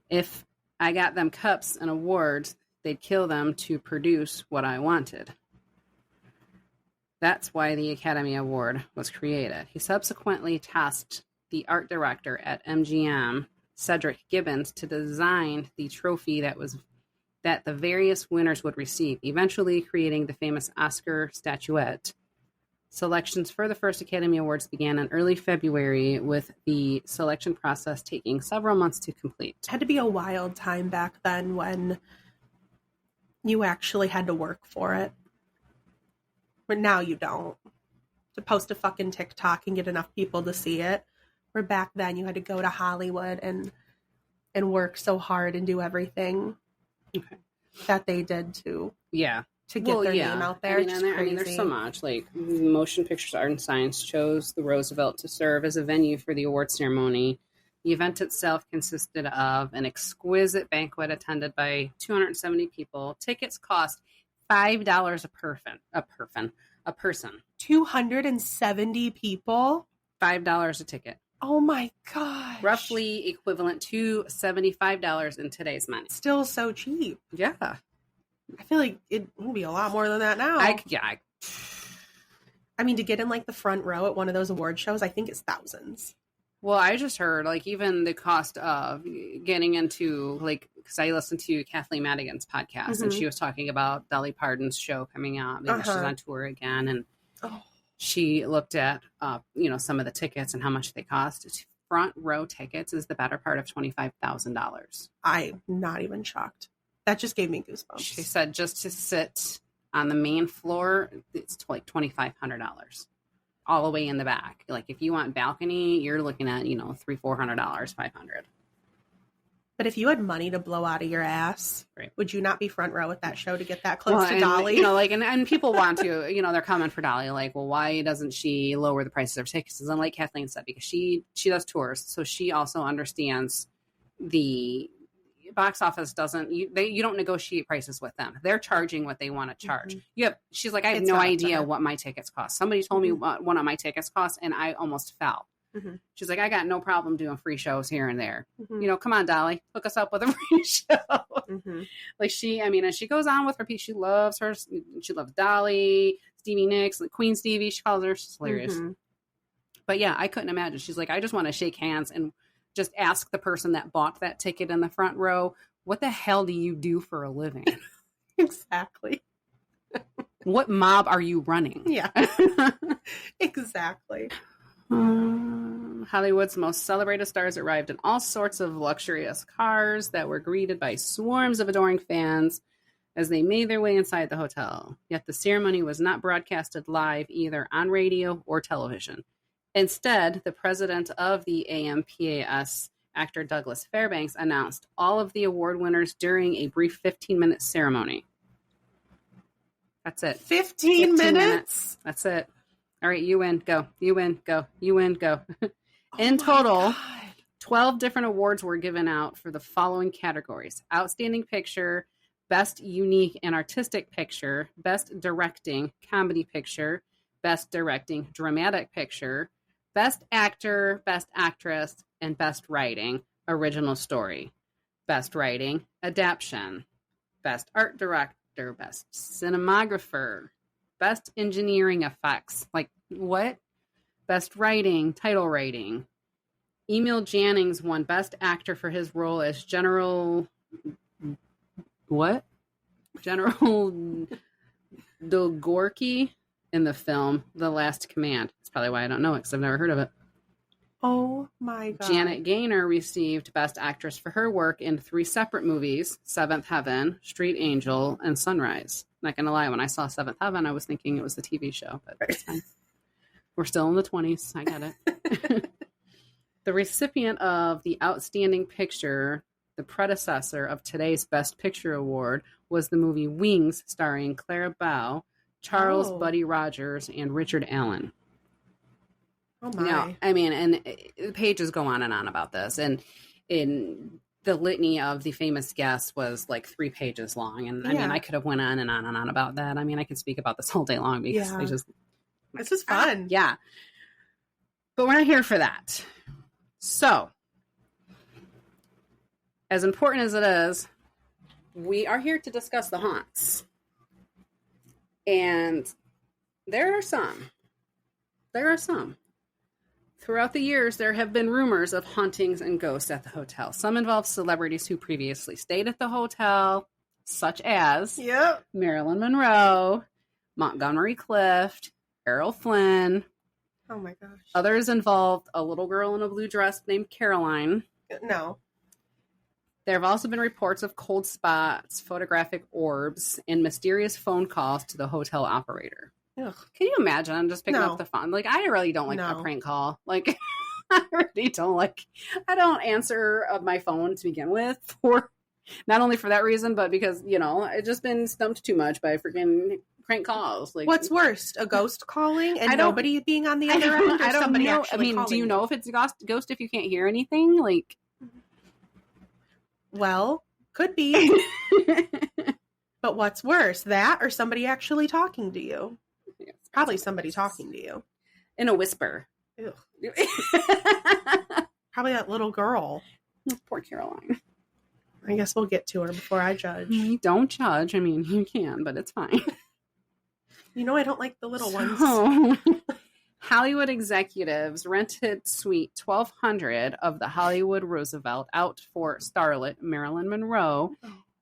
If I got them cups and awards, they'd kill them to produce what I wanted. That's why the Academy Award was created. He subsequently tasked the art director at MGM, Cedric Gibbons, to design the trophy that the various winners would receive, eventually creating the famous Oscar statuette, Selections for the first Academy Awards began in early February, with the selection process taking several months to complete. It had to be a wild time back then when you actually had to work for it. But now you don't. To post a fucking TikTok and get enough people to see it. Where back then you had to go to Hollywood and work so hard and do everything that they did to get their name out there. There's so much. Like, Motion Pictures Art and Science chose the Roosevelt to serve as a venue for the award ceremony. The event itself consisted of an exquisite banquet attended by 270 people. Tickets cost $5 a person. 270 people? $5 a ticket. Oh my gosh. Roughly equivalent to $75 in today's money. Still so cheap. Yeah. I feel like it would be a lot more than that now. I mean, to get in like the front row at one of those award shows, I think it's thousands. Well, I just heard like even the cost of getting into, like, because I listened to Kathleen Madigan's podcast and she was talking about Dolly Parton's show coming out. Maybe she's on tour again. And she looked at, some of the tickets and how much they cost. Front row tickets is the better part of $25,000. I'm not even shocked. That just gave me goosebumps. She said just to sit on the main floor, it's like $2,500 all the way in the back. Like, if you want balcony, you're looking at, $300-400, $500. But if you had money to blow out of your ass, would you not be front row at that show to get that close to Dolly? And people want to, they're coming for Dolly. Like, well, why doesn't she lower the prices of tickets? And like Kathleen said, because she does tours, so she also understands the box office doesn't. You don't negotiate prices with them. They're charging what they want to charge. She's like, I have no idea what my tickets cost. Somebody told me what one of my tickets cost, and I almost fell. She's like, I got no problem doing free shows here and there. Come on, Dolly, hook us up with a free show. Like, and she goes on with her piece. She loves her. She loves Dolly, Stevie Nicks, like Queen Stevie. She calls her. She's hilarious. But yeah, I couldn't imagine. She's like, I just want to shake hands and just ask the person that bought that ticket in the front row, what the hell do you do for a living? Exactly. What mob are you running? Yeah, exactly. Hollywood's most celebrated stars arrived in all sorts of luxurious cars that were greeted by swarms of adoring fans as they made their way inside the hotel. Yet the ceremony was not broadcasted live either on radio or television. Instead, the president of the AMPAS, actor Douglas Fairbanks, announced all of the award winners during a brief 15-minute ceremony. That's it. 15 minutes? That's it. All right, you win, go. You win, go. You win, go. In total, 12 different awards were given out for the following categories: Outstanding Picture, Best Unique and Artistic Picture, Best Directing Comedy Picture, Best Directing Dramatic Picture, Best Actor, Best Actress, and Best Writing Original Story. Best Writing Adaptation, Best Art Director, Best Cinematographer, Best Engineering Effects. Like, what? Best Writing, Title Writing. Emil Jannings won Best Actor for his role as General... What? General Dolgorsky in the film The Last Command. That's probably why I don't know it, because I've never heard of it. Oh my God. Janet Gaynor received Best Actress for her work in 3 separate movies: Seventh Heaven, Street Angel, and Sunrise. Not gonna lie, when I saw Seventh Heaven, I was thinking it was the TV show, but it's fine. We're still in the 20s. I get it. The recipient of the Outstanding Picture, the predecessor of today's Best Picture Award, was the movie Wings, starring Clara Bow, Charles Buddy Rogers, and Richard Allen. Oh my. Now, and pages go on and on about this, and in the litany of the famous guests was like 3 pages long, and I could have went on and on and on about that. I could speak about this all day long because this is fun. Yeah, but we're not here for that. So, as important as it is, we are here to discuss the haunts, and there are some. Throughout the years, there have been rumors of hauntings and ghosts at the hotel. Some involve celebrities who previously stayed at the hotel, such as Marilyn Monroe, Montgomery Clift, Errol Flynn. Oh my gosh. Others involved a little girl in a blue dress named Caroline. No. There have also been reports of cold spots, photographic orbs, and mysterious phone calls to the hotel operator. Ugh. Can you imagine just picking up the phone? Like, I really don't like a prank call. Like, I really don't like, I don't answer my phone to begin with for, not only for that reason, but because, you know, I've just been stumped too much by freaking prank calls. Like, what's worst, a ghost calling and nobody being on the other end, or somebody know. actually calling? Do you know if it's a ghost if you can't hear anything? Like, well, could be. But what's worse, that or somebody actually talking to you? Yes, probably somebody talking to you in a whisper. Probably that little girl. Poor Caroline. I guess we'll get to her before I judge. Don't judge. I mean, you can, but it's fine. You know, I don't like the little ones. Hollywood executives rented Suite 1200 of the Hollywood Roosevelt out for starlet Marilyn Monroe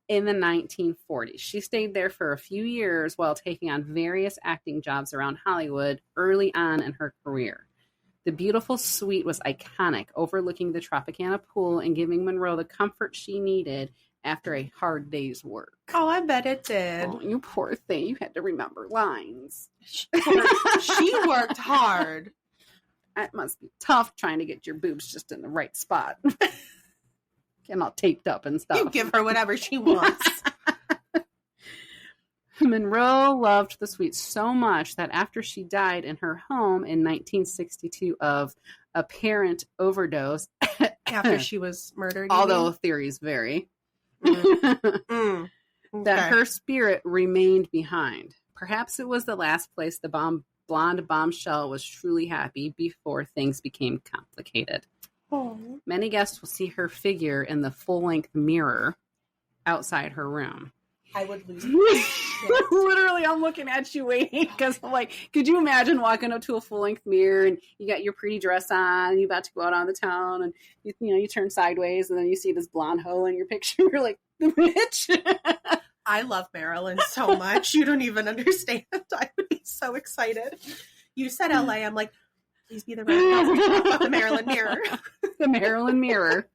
in the 1940s. She stayed there for a few years while taking on various acting jobs around Hollywood early on in her career. The beautiful suite was iconic, overlooking the Tropicana pool and giving Monroe the comfort she needed after a hard day's work. Oh, I bet it did. Oh, you poor thing. You had to remember lines. She worked hard. That must be tough trying to get your boobs just in the right spot. Getting all taped up and stuff. You give her whatever she wants. Monroe loved the suite so much that after she died in her home in 1962 of apparent overdose. After she was murdered? Although theories vary. Okay. That her spirit remained behind. Perhaps it was the last place the blonde bombshell was truly happy before things became complicated. Oh. Many guests will see her figure in the full-length mirror outside her room. I would lose. Literally, I'm looking at you waiting because I'm like, could you imagine walking up to a full-length mirror and you got your pretty dress on and you're about to go out on the town and you turn sideways and then you see this blonde hoe in your picture. You're like, the bitch. I love Marilyn so much. You don't even understand. I would be so excited. You said LA. I'm like, please be the right the Marilyn mirror. The Marilyn mirror.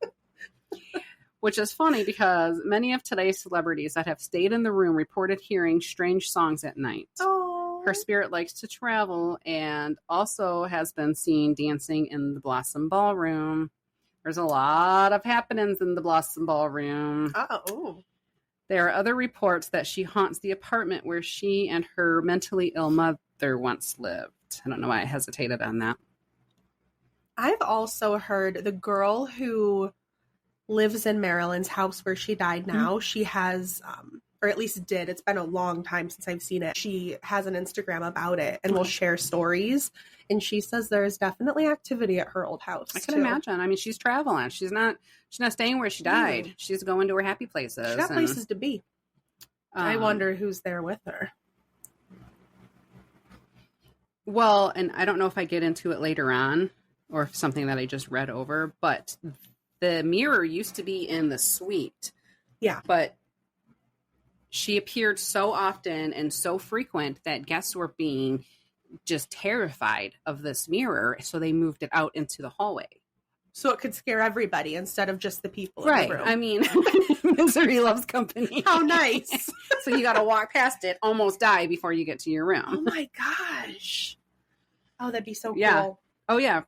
Which is funny because many of today's celebrities that have stayed in the room reported hearing strange songs at night. Oh. Her spirit likes to travel and also has been seen dancing in the Blossom Ballroom. There's a lot of happenings in the Blossom Ballroom. Oh. There are other reports that she haunts the apartment where she and her mentally ill mother once lived. I don't know why I hesitated on that. I've also heard the girl who lives in Marilyn's house where she died now. She has, or at least did, it's been a long time since I've seen it. She has an Instagram about it and will share stories. And she says there's definitely activity at her old house. I can imagine. I mean, she's traveling. She's not staying where she died. She's going to her happy places. She's got places to be. I wonder who's there with her. Well, and I don't know if I get into it later on or if something that I just read over, but the mirror used to be in the suite. Yeah. But she appeared so often and so frequent that guests were being just terrified of this mirror. So they moved it out into the hallway. So it could scare everybody instead of just the people right. in the room. I mean, misery loves company. How nice. So you got to walk past it, almost die before you get to your room. Oh my gosh. Oh, that'd be so yeah. cool. Oh, yeah.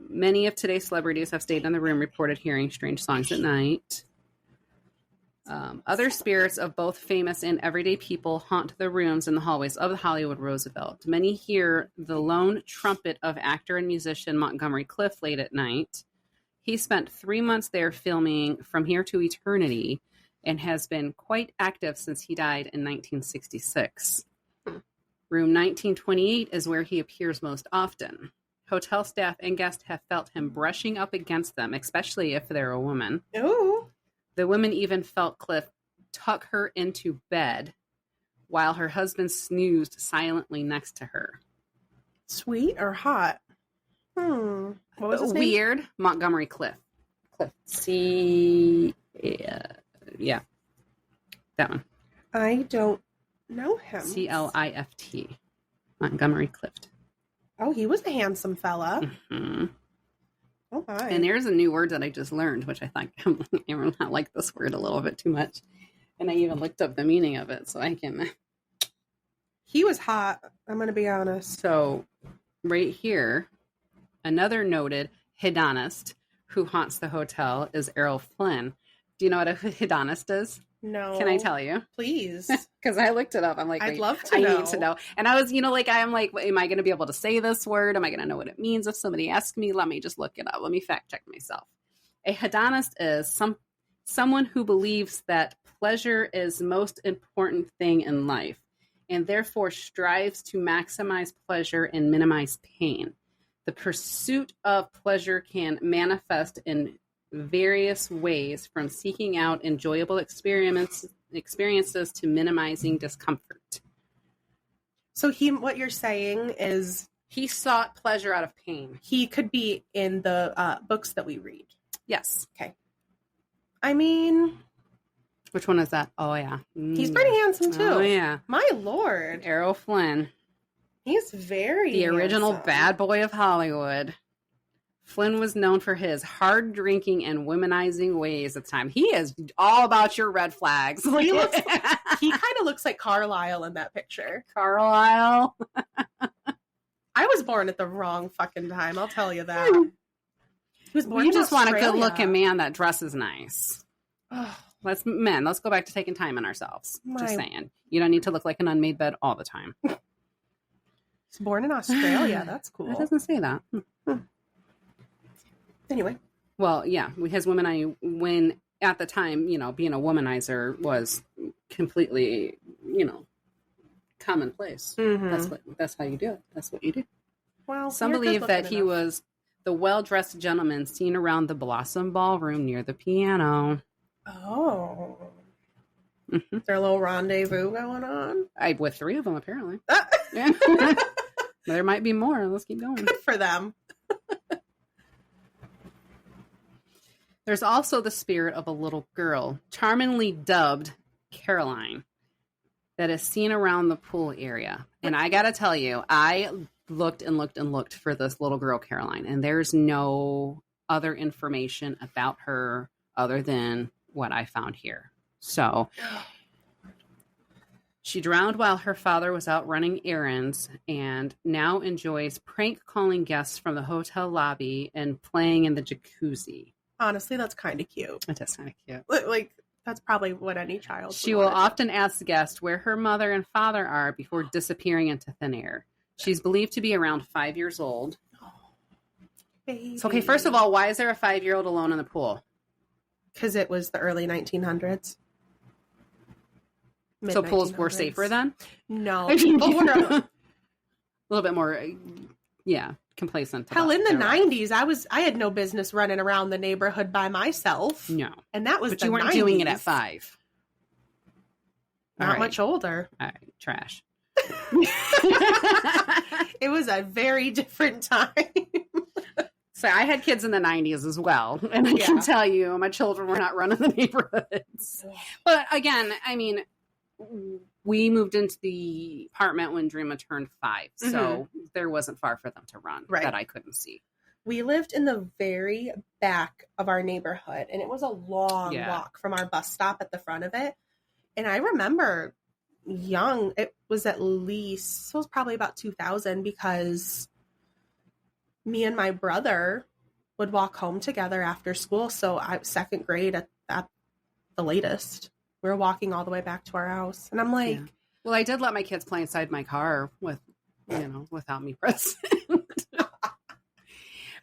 Many of today's celebrities have stayed in the room, reported hearing strange songs at night. Other spirits of both famous and everyday people haunt the rooms and the hallways of the Hollywood Roosevelt. Many hear the lone trumpet of actor and musician Montgomery Clift late at night. He spent 3 months there filming From Here to Eternity and has been quite active since he died in 1966. Room 1928 is where he appears most often. Hotel staff and guests have felt him brushing up against them, especially if they're a woman. Ooh. The women even felt Clift tuck her into bed while her husband snoozed silently next to her. Sweet or hot? What was his name? Weird. Montgomery Clift. C. Yeah. That one. I don't know him. Clift. Montgomery Clift. Oh, he was a handsome fella. Mm-hmm. Oh, my. And there's a new word that I just learned, which I think I like this word a little bit too much. And I even looked up the meaning of it so I can. He was hot. I'm going to be honest. So right here, another noted hedonist who haunts the hotel is Errol Flynn. Do you know what a hedonist is? No. Can I tell you? Please. Because I looked it up. I'm like, I'd love to I know. need to know. And I was, I'm like, am I going to be able to say this word? Am I going to know what it means? If somebody asks me, let me just look it up. Let me fact check myself. A hedonist is someone who believes that pleasure is the most important thing in life and therefore strives to maximize pleasure and minimize pain. The pursuit of pleasure can manifest in various ways, from seeking out enjoyable experiences to minimizing discomfort. So what you're saying is he sought pleasure out of pain. He could be in the books that we read. Yes. Okay. I mean, which one is that? Oh yeah, he's pretty handsome too. Oh yeah, my lord, Errol Flynn. He's the original handsome. bad boy of Hollywood. Flynn was known for his hard drinking and womanizing ways at the time. He is all about your red flags. He kind of looks like Carlisle in that picture. Carlisle. I was born at the wrong fucking time. I'll tell you that. He was born. You just want a good-looking man that dresses nice. Let's go back to taking time on ourselves. Just saying, you don't need to look like an unmade bed all the time. He's born in Australia. That's cool. It doesn't say that. Anyway. Well, yeah, his when at the time, being a womanizer was completely, commonplace. Mm-hmm. That's how you do it. That's what you do. Well, some believe that he was the well-dressed gentleman seen around the Blossom Ballroom near the piano. Oh. Mm-hmm. Is there a little rendezvous going on? With 3 of them, apparently. There might be more. Let's keep going. Good for them. There's also the spirit of a little girl, charmingly dubbed Caroline, that is seen around the pool area. And I got to tell you, I looked and looked and looked for this little girl, Caroline, and there's no other information about her other than what I found here. So she drowned while her father was out running errands and now enjoys prank calling guests from the hotel lobby and playing in the jacuzzi. Honestly, that's kind of cute. It is kind of cute. Like, that's probably what any child would She will often ask the guest where her mother and father are before disappearing into thin air. She's believed to be around 5 years old. Oh, baby. So, okay, first of all, why is there a 5-year-old alone in the pool? Because it was the early 1900s. So pools were safer then? No. People were a little bit more, complacent. Hell, in the 90s, I had no business running around the neighborhood by myself. No. And that was but the you weren't 90s. doing it at 5. Not much older. All right, trash. It was a very different time. So I had kids in the 90s as well. And I can tell you, my children were not running the neighborhoods. But again, I mean, we moved into the apartment when Dreama turned 5. So there wasn't far for them to run that I couldn't see. We lived in the very back of our neighborhood, and it was a long walk from our bus stop at the front of it. And I remember it was probably about 2000, because me and my brother would walk home together after school. So I was 2nd grade at the latest. We were walking all the way back to our house. And I'm like... Yeah. Well, I did let my kids play inside my car without me present.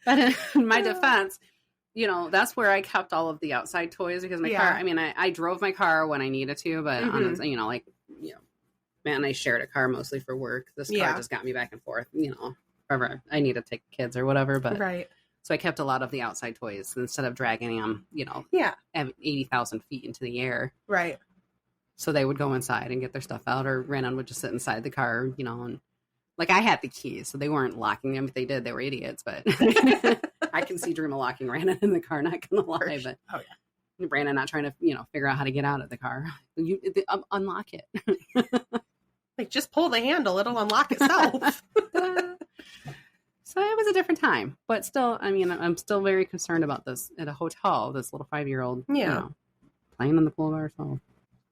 But in my defense, that's where I kept all of the outside toys, because my car, I mean, I drove my car when I needed to, but honestly, Matt and I shared a car mostly for work. This car just got me back and forth, wherever I need to take kids or whatever. But so I kept a lot of the outside toys instead of dragging them, 80,000 feet into the air. Right. So they would go inside and get their stuff out, or Renan would just sit inside the car, and like I had the keys, so they weren't locking them. If they did, they were idiots. But I can see Dreama locking Renan in the car, not gonna lie. But Brandon not trying to, figure out how to get out of the car. Unlock it. Like, just pull the handle. It'll unlock itself. So it was a different time. But still, I mean, I'm still very concerned about this at a hotel, this little 5-year-old, playing in the pool by herself.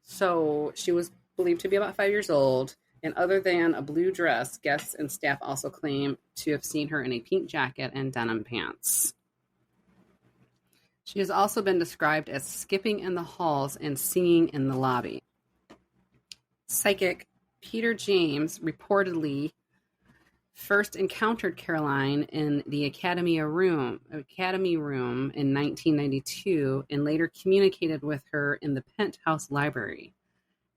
So she was believed to be about 5 years old. And other than a blue dress, guests and staff also claim to have seen her in a pink jacket and denim pants. She has also been described as skipping in the halls and singing in the lobby. Psychic Peter James reportedly first encountered Caroline in the Academy room in 1992 and later communicated with her in the penthouse library.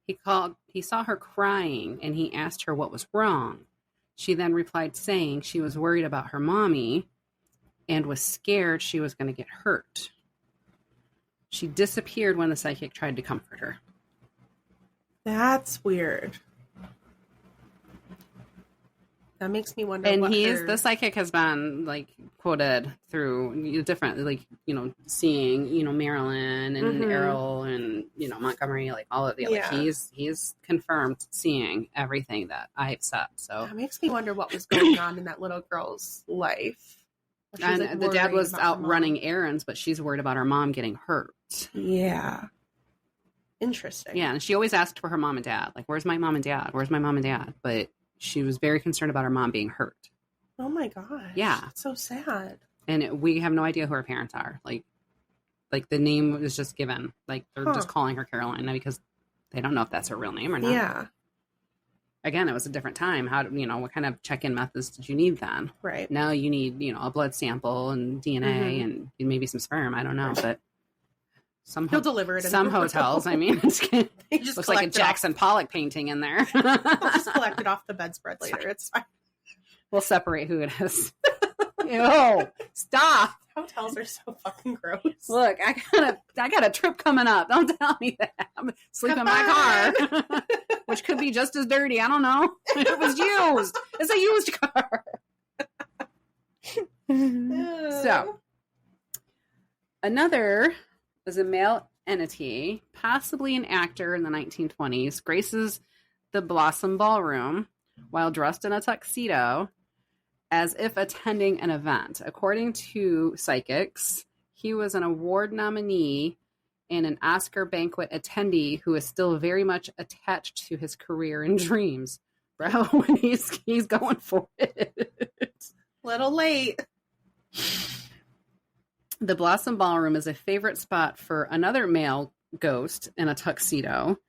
He saw her crying and he asked her what was wrong. She then replied saying she was worried about her mommy and was scared she was going to get hurt. She disappeared when the psychic tried to comfort her. That's weird. That makes me wonder. And the psychic has been like quoted through different, like, seeing, Marilyn and Errol and, Montgomery, like all of the, like he's confirmed seeing everything that I've said. So that makes me wonder what was going on in that little girl's life. And like the dad was out running errands, but she's worried about her mom getting hurt. Yeah. Interesting. Yeah. And she always asked for her mom and dad. Like, where's my mom and dad? Where's my mom and dad? But she was very concerned about her mom being hurt. Oh my gosh. Yeah. That's so sad. And we have no idea who her parents are. Like the name was just given. Like they're just calling her Caroline because they don't know if that's her real name or not. Yeah. Again, it was a different time. What kind of check-in methods did you need then? Right. Now you need, a blood sample and DNA and maybe some sperm. I don't know, but he'll deliver it. Some hotels, I mean, it just looks like a Jackson Pollock painting in there. We'll just collect it off the bedspread later. It's fine. We'll separate who it is. Ew, stop. Hotels are so fucking gross. Look, I got a trip coming up. Don't tell me that. I'm sleeping in my car, which could be just as dirty. I don't know. It was used. It's a used car. So, another is a male entity, possibly an actor in the 1920s, graces the Blossom Ballroom while dressed in a tuxedo as if attending an event. According to psychics, he was an award nominee and an Oscar banquet attendee who is still very much attached to his career and dreams. Bro, he's going for it. Little late. The Blossom Ballroom is a favorite spot for another male ghost in a tuxedo,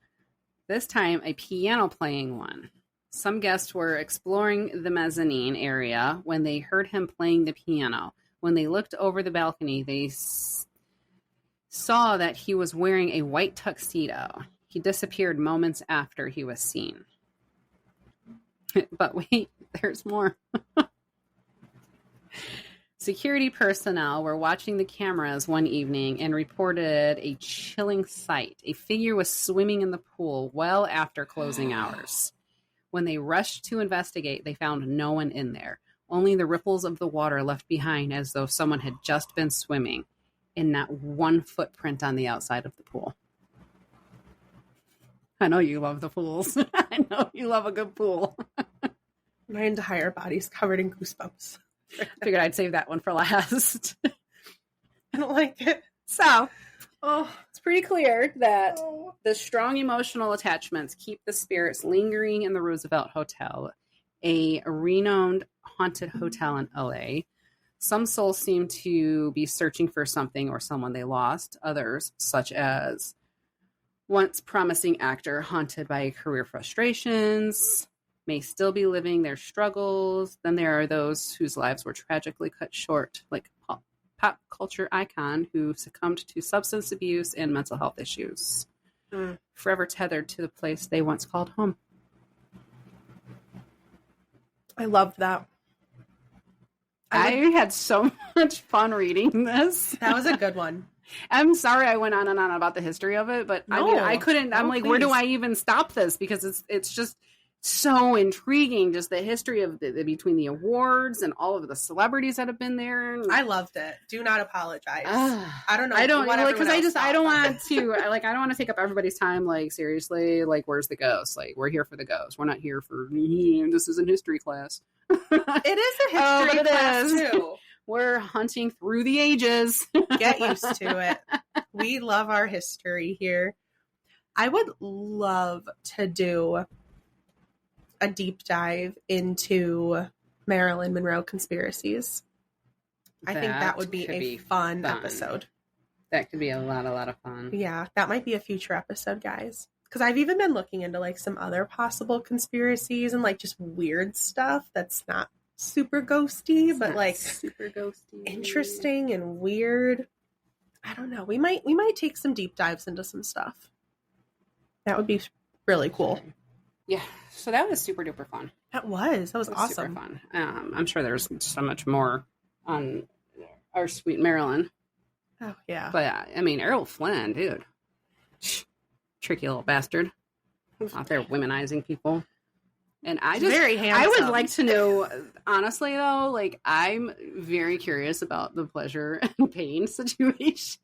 this time a piano playing one. Some guests were exploring the mezzanine area when they heard him playing the piano. When they looked over the balcony, they saw that he was wearing a white tuxedo. He disappeared moments after he was seen. But wait, there's more. Security personnel were watching the cameras one evening and reported a chilling sight. A figure was swimming in the pool well after closing hours. When they rushed to investigate, they found no one in there. Only the ripples of the water left behind as though someone had just been swimming, and not one footprint on the outside of the pool. I know you love the pools. I know you love a good pool. My entire body's covered in goosebumps. Figured I'd save that one for last. I don't like it. So, it's pretty clear that the strong emotional attachments keep the spirits lingering in the Roosevelt Hotel, a renowned haunted hotel in LA. Some souls seem to be searching for something or someone they lost. Others, such as once promising actor haunted by career frustrations, may still be living their struggles. Then there are those whose lives were tragically cut short, like pop culture icon who succumbed to substance abuse and mental health issues, forever tethered to the place they once called home. I love that. I had so much fun reading this. That was a good one. I'm sorry I went on and on about the history of it, but I couldn't. I'm like, please. Where do I even stop this? Because it's so intriguing, just the history of between the awards and all of the celebrities that have been there. I loved it. Do not apologize. I don't know. I don't like because I don't want to I don't want to take up everybody's time. Like seriously, like where's the ghost? Like we're here for the ghost. We're not here for this is a history class. It is a history class too. We're hunting through the ages. Get used to it. We love our history here. I would love to do a deep dive into Marilyn Monroe conspiracies. I think that would be a fun episode. That could be a lot of fun. Yeah, that might be a future episode, guys. Because I've even been looking into like some other possible conspiracies and like just weird stuff that's not super ghosty, but like super ghosty, interesting and weird. I don't know. We might take some deep dives into some stuff. That would be really cool. Yeah. So that was super duper fun. That was awesome. Super fun. I'm sure there's so much more on our sweet Marilyn. Oh yeah. But I mean, Errol Flynn, dude, tricky little bastard, out there womenizing people. And I just very handsome. I would like to know, honestly though, like I'm very curious about the pleasure and pain situation.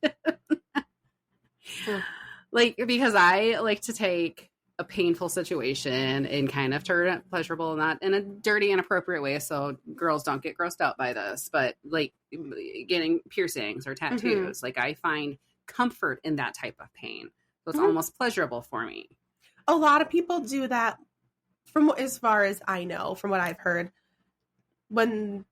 Like because I like to take a painful situation and kind of turn it pleasurable, not in a dirty, inappropriate way. So girls don't get grossed out by this, but like getting piercings or tattoos, like I find comfort in that type of pain. So it's almost pleasurable for me. A lot of people do that from as far as I know, from what I've heard, when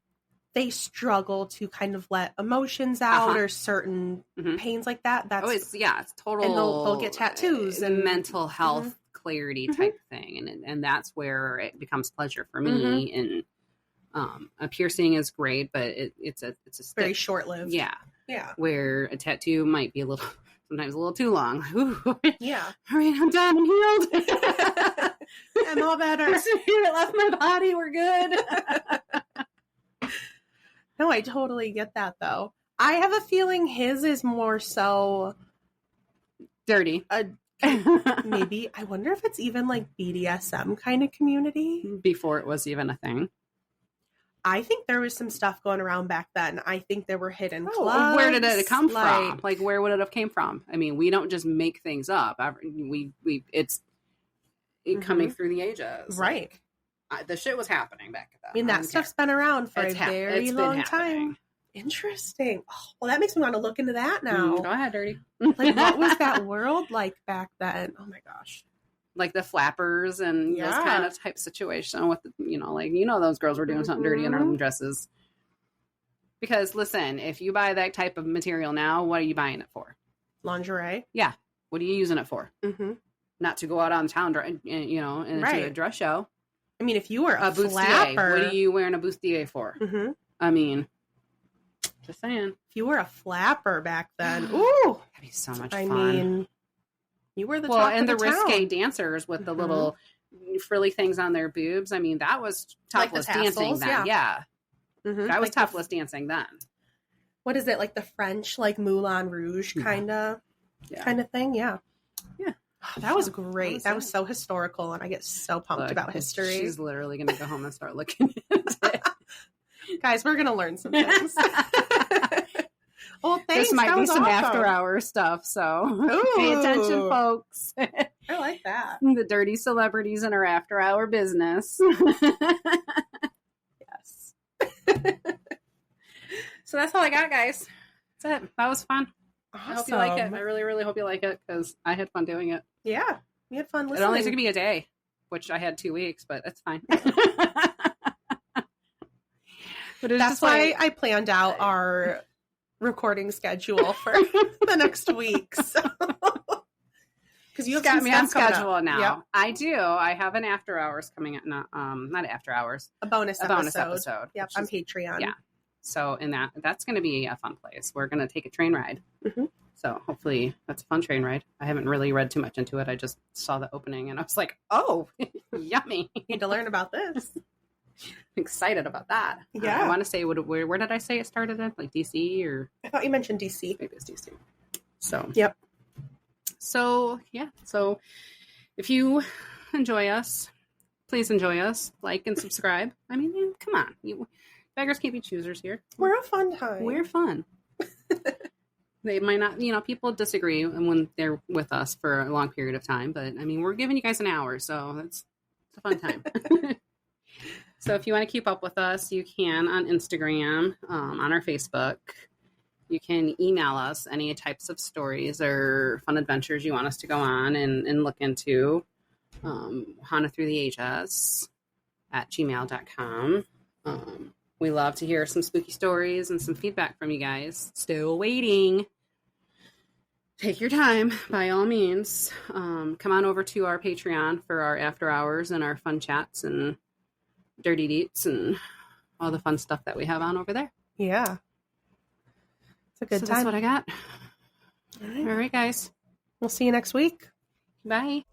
they struggle to kind of let emotions out or certain pains like that. That's it's total. And they'll get tattoos and mental health clarity type thing, and that's where it becomes pleasure for me. And a piercing is great, but it's a very short lived. Yeah. Where a tattoo might be sometimes a little too long. Ooh, yeah. All right, I'm done. I'm healed. I'm all better. Spirit left my body. We're good. No, I totally get that though. I have a feeling his is more so dirty. Maybe. I wonder if it's even like BDSM kind of community. Before it was even a thing. I think there was some stuff going around back then. I think there were hidden clubs. Where did it come from? Like, where would it have came from? I mean, we don't just make things up. It's coming through the ages. Right. Like, the shit was happening back then. I mean, that stuff's been around for a very long time. Interesting. Oh, well, that makes me want to look into that now. Go ahead, Dirty. Like, what was that world like back then? Oh my gosh. Like the flappers and this kind of type situation with, those girls were doing something dirty in their dresses. Because listen, if you buy that type of material now, what are you buying it for? Lingerie. Yeah. What are you using it for? Not to go out on town, into a dress show. I mean, if you were a bustier, flapper. what are you wearing a bustier for? I mean, just saying. If you were a flapper back then, ooh. That'd be so much fun. I mean, you were the top and of the risque dancers with the little frilly things on their boobs. I mean, that was topless dancing then. Yeah. That was topless dancing then. What is it, like the French, like Moulin Rouge kind of thing? Yeah. Yeah. Oh, that was great. That was so historical, and I get so pumped about history. She's literally going to go home and start looking into it. Guys, we're going to learn some things. Well, thanks. This might be some after-hour stuff, so pay attention, folks. I like that. The dirty celebrities in our after-hour business. Yes. So that's all I got, guys. That's it. That was fun. Awesome. I hope you like it. I really, really hope you like it, because I had fun doing it. Yeah, we had fun listening. It only took me a day, which I had 2 weeks, but that's fine. But that's why I planned out our recording schedule for the next week. So. Because you have got me on schedule now. Yep. I do. I have an after hours coming up. Not after hours. A bonus episode. Yep, on is, Patreon. Yeah. So that's going to be a fun place. We're going to take a train ride. So hopefully that's a fun train ride. I haven't really read too much into it. I just saw the opening and I was like, oh, yummy. Need to learn about this. I'm excited about that. Yeah. I want to say, where did I say it started in? Like DC or? I thought you mentioned DC. Maybe it's DC. So. Yep. So, yeah. So if you enjoy us, please enjoy us. Like and subscribe. I mean, man, come on. Beggars can't be choosers here. We're a fun time. We're fun. They might not, people disagree when they're with us for a long period of time. But, I mean, we're giving you guys an hour. So it's a fun time. So if you want to keep up with us, you can on Instagram, on our Facebook. You can email us any types of stories or fun adventures you want us to go on and look into. hauntedthroughtheages @gmail.com. We love to hear some spooky stories and some feedback from you guys. Still waiting. Take your time, by all means. Come on over to our Patreon for our after hours and our fun chats and dirty deets and all the fun stuff that we have on over there. Yeah. It's a good time. That's what I got. All right, guys. We'll see you next week. Bye.